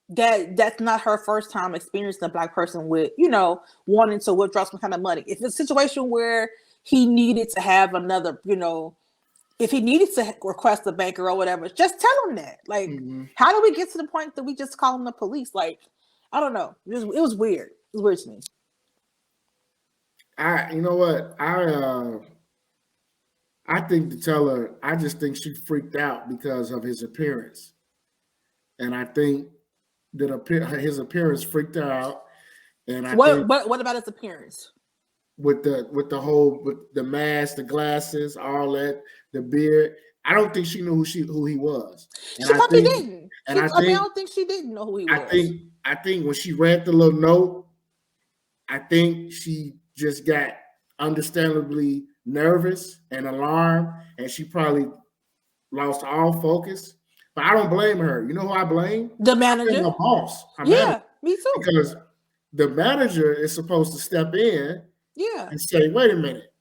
that's not her first time experiencing a Black person with, wanting to withdraw some kind of money. If it's a situation where he needed to have another, if he needed to request a banker or whatever, just tell him that. Like, how do we get to the point that we just call him the police? Like, I don't know. It was weird. It was weird to me. You know what? I think to tell her, I just think she freaked out because of his appearance. And I think that his appearance freaked her out. And what about his appearance? With the mask, the glasses, all that, the beard. I don't think she knew who he was. And she probably didn't. I don't think she didn't know who he was. I think when she read the little note, I think she just got understandably nervous and alarmed, and she probably lost all focus. But I don't blame her. You know who I blame? The manager. The boss. Yeah, me too. Because the manager is supposed to step in and say, wait a minute.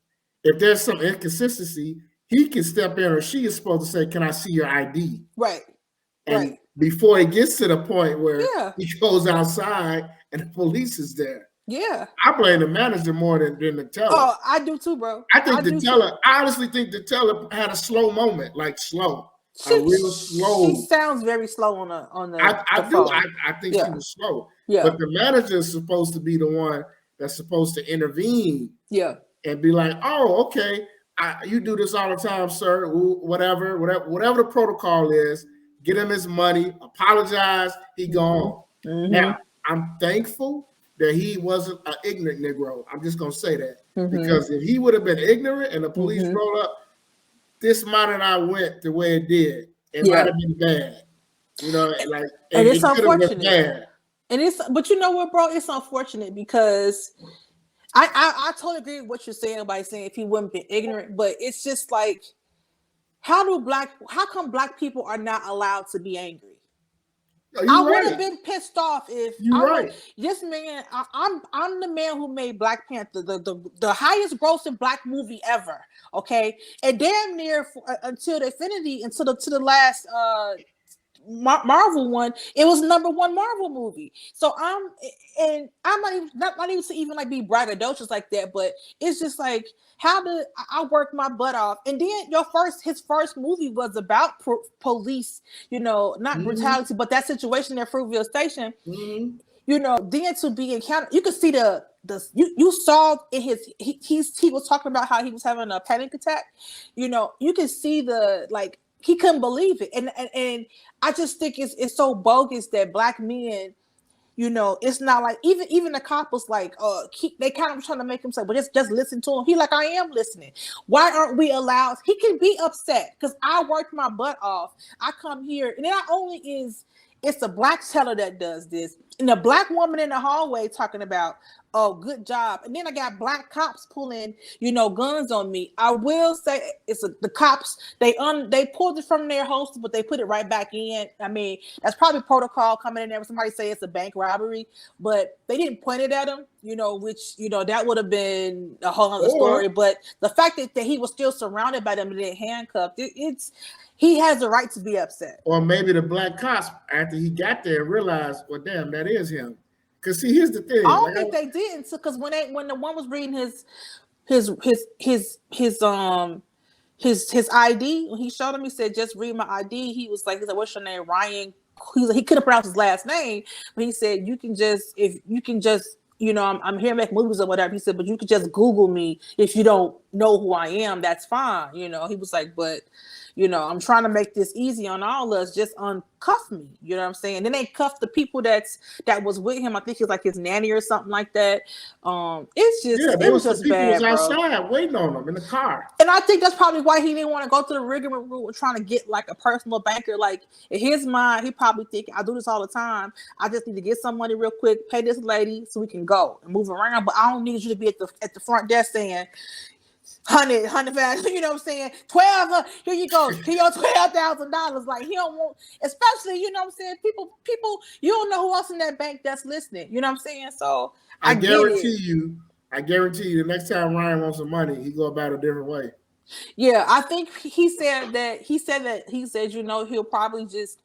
If there's some inconsistency, he can step in, or she is supposed to say, can I see your ID? Right. And before it gets to the point where he goes outside and the police is there. Yeah. I blame the manager more than the teller. Oh, I do too, bro. I honestly think the teller had a slow moment, like slow. Real slow. She sounds very slow on the phone. I think she was slow. Yeah. But the manager is supposed to be the one that's supposed to intervene. Yeah. And be like, oh, okay, you do this all the time, sir. Whatever the protocol is, get him his money, apologize, he gone. Mm-hmm. Now, I'm thankful that he wasn't an ignorant Negro. I'm just gonna say that. Mm-hmm. Because if he would have been ignorant and the police rolled up, this might have not went the way it did. It might have been bad. And it's unfortunate. But you know what, bro? It's unfortunate because I totally agree with what you're saying by saying if he wouldn't be ignorant, but it's just like, how come Black people are not allowed to be angry? I would have been pissed off if this man. I'm the man who made Black Panther the highest grossing Black movie ever. Okay, and damn near until the last Marvel one, it was #1 Marvel movie. So I'm not even to even like be braggadocious like that, but it's just like, how did I work my butt off? And then his first movie was about police, not brutality, but that situation at Fruitville Station. Mm-hmm. Then to be encountered, you could see you saw in he was talking about how he was having a panic attack. You can see he couldn't believe it, and I just think it's so bogus that Black men, it's not like even the cop was like, they kind of trying to make him say, well, just listen to him. He like, I am listening. Why aren't we allowed? He can be upset because I worked my butt off. I come here, and not only is it's a Black teller that does this, and a Black woman in the hallway talking about, oh, good job. And then I got Black cops pulling, guns on me. I will say the cops, they pulled it from their holster, but they put it right back in. I mean, that's probably protocol coming in there when somebody say it's a bank robbery, but they didn't point it at him, which, that would have been a whole other story. But the fact that he was still surrounded by them and they handcuffed, he has the right to be upset. Or maybe the Black cops, after he got there, realized, well, damn, that is him. Because see, here's the thing. I don't think they didn't. Because when the one was reading his ID, when he showed him, he said, "Just read my ID." He was like, "What's your name, Ryan?" He couldn't pronounce his last name, but he said, I'm here making movies or whatever. He said, but you could just Google me if you don't know who I am. That's fine. He was like, but I'm trying to make this easy on all of us. Just uncuff me. You know what I'm saying? Then they cuffed the people that was with him. I think it's like his nanny or something like that. It's just it was just bad. Was outside waiting on him in the car. And I think that's probably why he didn't want to go through the rigmarole trying to get like a personal banker. Like in his mind, he probably thinking, I do this all the time. I just need to get some money real quick, pay this lady so we can go and move around. But I don't need you to be at the front desk saying, 100, you know what I'm saying? 12, here you go. Here your $12,000. Like he don't want, especially, you know what I'm saying? People, you don't know who else in that bank that's listening. You know what I'm saying? So I guarantee you the next time Ryan wants some money, he go about a different way. Yeah, I think he said he'll probably just,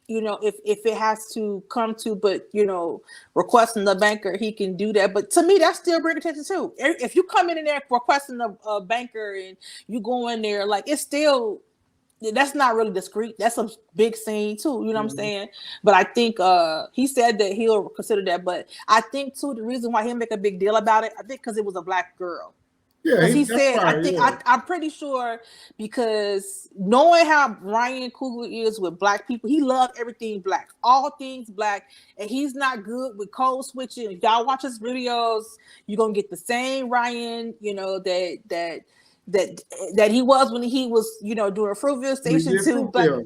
you know, if it has to come to, but you know, requesting the banker, he can do that. But to me, that's still bring attention too. If you come in there requesting a banker and you go in there, like it's still, that's not really discreet. That's a big scene too. You know what I'm saying? But I think he said that he'll consider that. But I think too, the reason why he'll make a big deal about it, I think because it was a black girl. Yeah, He said, right, I think I'm pretty sure, because knowing how Ryan Coogler is with black people, he loves everything black, all things black, and he's not good with code switching. If y'all watch his videos, you're gonna get the same Ryan, you know, that he was when he was, you know, doing Fruitville Station 2. But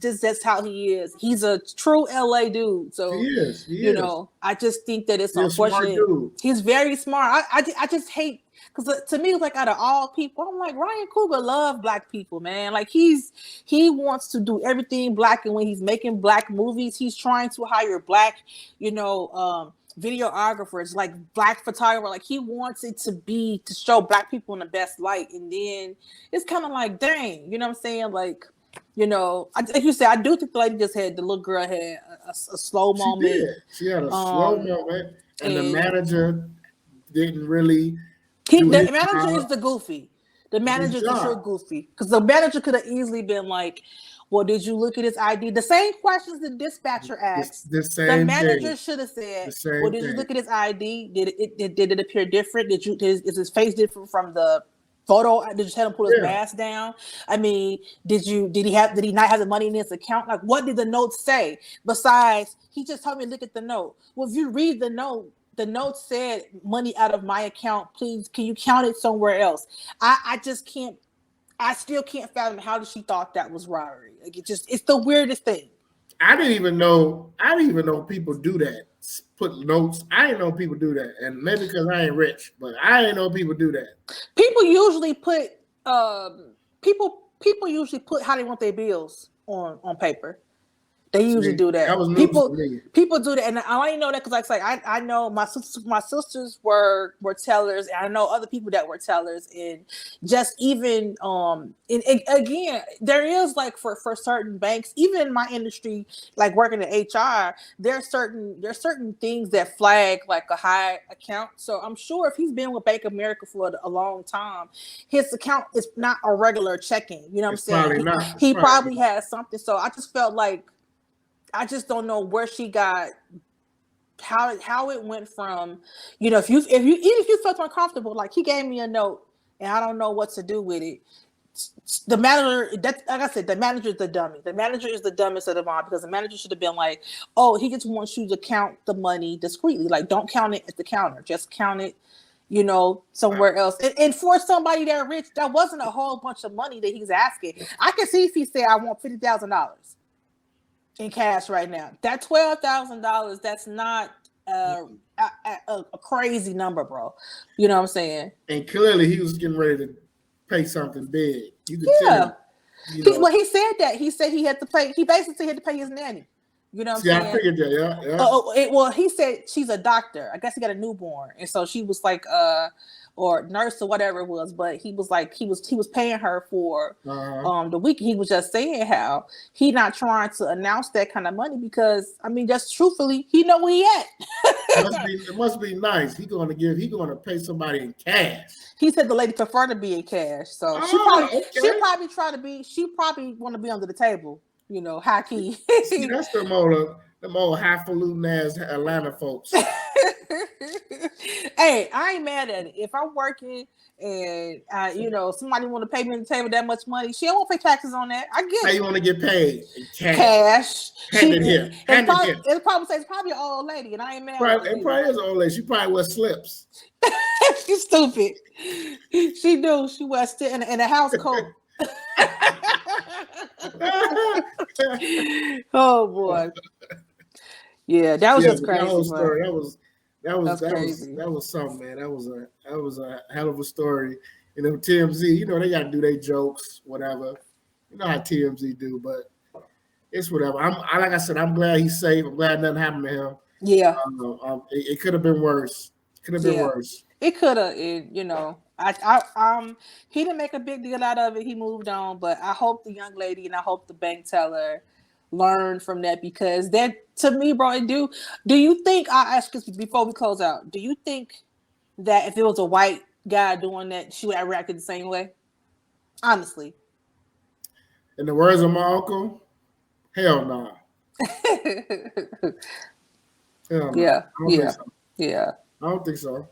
that's how he is. He's a true LA dude. So he is. You know, I just think that it's unfortunate. He's very smart. I just hate. Because to me, it's like out of all people, I'm like, Ryan Coogler loves black people, man. Like he wants to do everything black, and when he's making black movies, he's trying to hire black, you know, videographers, like black photographer. Like he wants it to show black people in the best light, and then it's kind of like, dang, you know what I'm saying? Like, you know, like you said, I do think the little girl had a slow moment. She had a slow moment, and the manager didn't really. The manager is the goofy. The manager is the true goofy. Because the manager could have easily been like, well, did you look at his ID? The same questions the dispatcher asked. The manager should have said, well, did you look at his ID? Did it appear different? Is his face different from the photo? Did you tell him to pull his mask down? I mean, did he not have the money in his account? Like, what did the note say? Besides, he just told me to look at the note. Well, if you read the note, the note said money out of my account. Please, can you count it somewhere else? I just can't. I still can't fathom how she thought that was robbery. Like it's the weirdest thing. I didn't even know people do that. Put notes. I didn't know people do that, and maybe because I ain't rich, but I didn't know people do that. People usually put people usually put how they want their bills on paper. They usually do that. That was people do that, and I only know that because, like, I know my sisters were tellers, and I know other people that were tellers, and just even and again, there is like for certain banks, even in my industry, like working in HR, there's certain things that flag like a high account. So I'm sure if he's been with Bank of America for a long time, his account is not a regular checking. You know what I'm saying? He probably has something. So I just felt like. I just don't know where she got how it went from, you know, if you felt uncomfortable, like he gave me a note and I don't know what to do with it. The manager, like I said, the manager is the dummy. The manager is the dumbest of them all, because the manager should have been like, oh, he just wants you to count the money discreetly. Like, don't count it at the counter. Just count it, you know, somewhere else. And for somebody that rich, that wasn't a whole bunch of money that he's asking. I can see if he said, I want $50,000. In cash right now. That $12,000, that's not a crazy number, bro. You know what I'm saying? And clearly he was getting ready to pay something big. You could tell. Well, he said that. He said he had to pay. He basically had to pay his nanny. You know what I'm saying? I figured that, yeah. Well, he said she's a doctor. I guess he got a newborn. And so she was like, or nurse or whatever it was, but he was like, he was paying her for the week. He was just saying how he not trying to announce that kind of money because, I mean, just truthfully, he know where he at. It must be nice. He gonna pay somebody in cash. He said the lady prefer to be in cash, so she probably want to be under the table, you know, high key. See, that's the old highfalutin ass Atlanta folks. Hey, I ain't mad at it. If I'm working and you know, somebody want to pay me on the table that much money, she don't want to pay taxes on that. I get it. How you want to get paid? Cash. Hand it here. It probably says probably an old lady, and I ain't mad. It probably is an old lady. She probably wears slips. She's stupid. She do. She wears in a house coat. Oh boy. Yeah, that was just crazy. That was something, man. That was a hell of a story. You know, TMZ, you know, they gotta do their jokes, whatever. You know how TMZ do, but it's whatever. Like I said, I'm glad he's safe. I'm glad nothing happened to him. Yeah. It could have been worse. It could have, you know. He didn't make a big deal out of it. He moved on, but I hope the young lady and I hope the bank teller learn from that, because that, to me, bro, do you think, I ask this before we close out, do you think that if it was a white guy doing that, she would have reacted the same way? Honestly. In the words of my uncle, hell no. Hell no. Yeah. I don't think so. Yeah. I don't think so.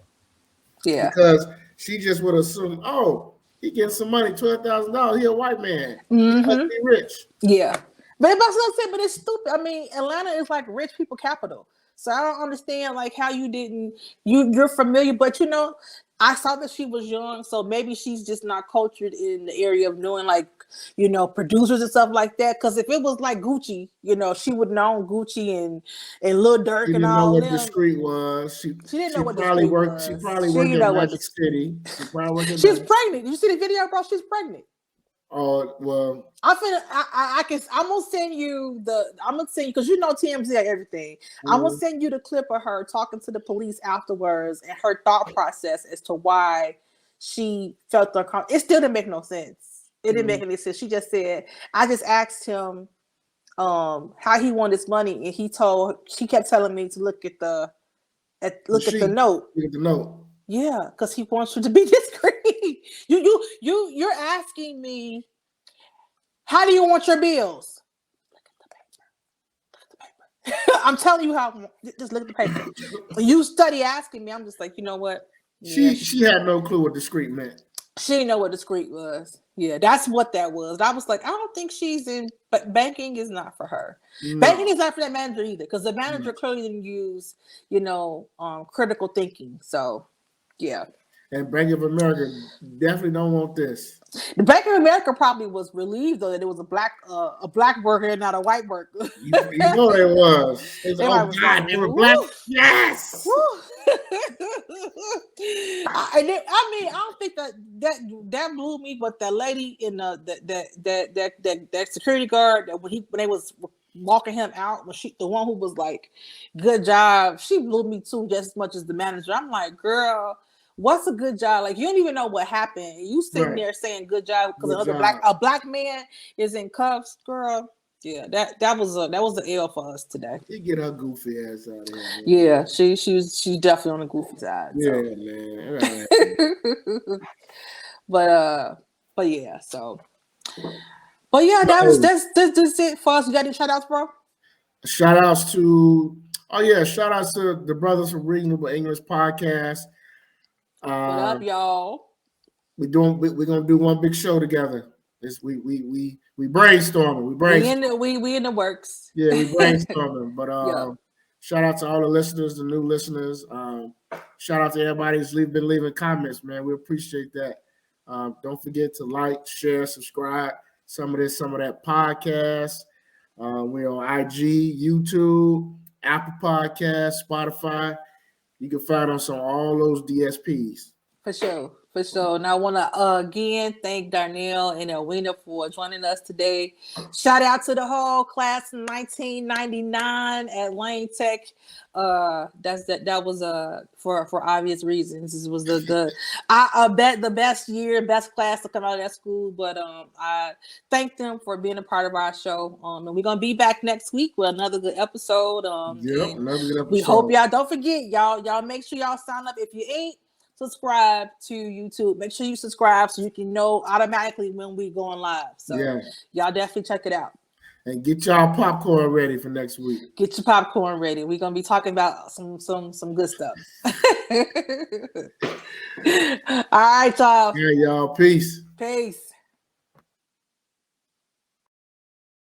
Yeah. Because she just would assume, oh, he getting some money, $12,000. He a white man. He must be rich. Yeah. But it's stupid. I mean, Atlanta is like rich people capital. So I don't understand like how you're familiar, but I saw that she was young, so maybe she's just not cultured in the area of knowing like, producers and stuff like that. Because if it was like Gucci, she would know Gucci and Lil Durk and all She didn't know what them. discreet was. She didn't know what probably discreet worked. was. She probably worked at Magic City. She probably worked at She's pregnant. You see the video, bro? She's pregnant. Oh well. I'm gonna send you because TMZ and everything. I'm gonna send you the clip of her talking to the police afterwards and her thought process as to why she felt the. It still didn't make no sense. It didn't make any sense. She just said, I just asked him how he wanted his money, and she kept telling me to look at the note. Look at the note. Yeah, because he wants you to be discreet. You're asking me, how do you want your bills? Look at the paper. I'm telling you how. Just look at the paper. You study asking me. I'm just like, you know what? She had no clue what discreet meant. She didn't know what discreet was. Yeah, that's what that was. I was like, I don't think she's in. But banking is not for her. No. Banking is not for that manager either, because the manager clearly didn't use, critical thinking. So, yeah. And Bank of America definitely don't want this. The Bank of America probably was relieved though that it was a black worker and not a white worker. You know it was. It's, oh was God, like, they were black. Yes. I don't think that blew me, but that lady in that security guard that when they was walking him out, the one who was like, good job, she blew me too, just as much as the manager. I'm like, girl, what's a good job? Like, you don't even know what happened. You sitting there saying good job because a black man is in cuffs, girl. Yeah, that was an L for us today. You get her goofy ass out of here. Man. Yeah, she's definitely on the goofy side. Yeah, man. But yeah, so. But yeah, that's it for us. You got any shout outs, bro? Shout outs to the brothers from Reasonable English Podcast. What up, y'all? We're gonna do one big show together. We brainstorming. We in the works. Yeah, we brainstorming. But shout out to all the listeners, the new listeners. Shout out to everybody who's been leaving comments, man. We appreciate that. Don't forget to like, share, subscribe. Some of that podcast. We're on IG, YouTube, Apple Podcasts, Spotify. You can find us on all those DSPs. For sure. And I want to again thank Darnell and Edwina for joining us today. Shout out to the whole class of 1999 at Lane Tech. That was for obvious reasons. This was the best year, best class to come out of that school. But I thank them for being a part of our show. And we're gonna be back next week with another good episode. Another good episode. We hope y'all don't forget y'all make sure y'all sign up if you ain't. Subscribe to YouTube. Make sure you subscribe so you can know automatically when we going live. So y'all definitely check it out. And get y'all popcorn ready for next week. Get your popcorn ready. We're gonna be talking about some good stuff. All right, y'all. Yeah, y'all. Peace.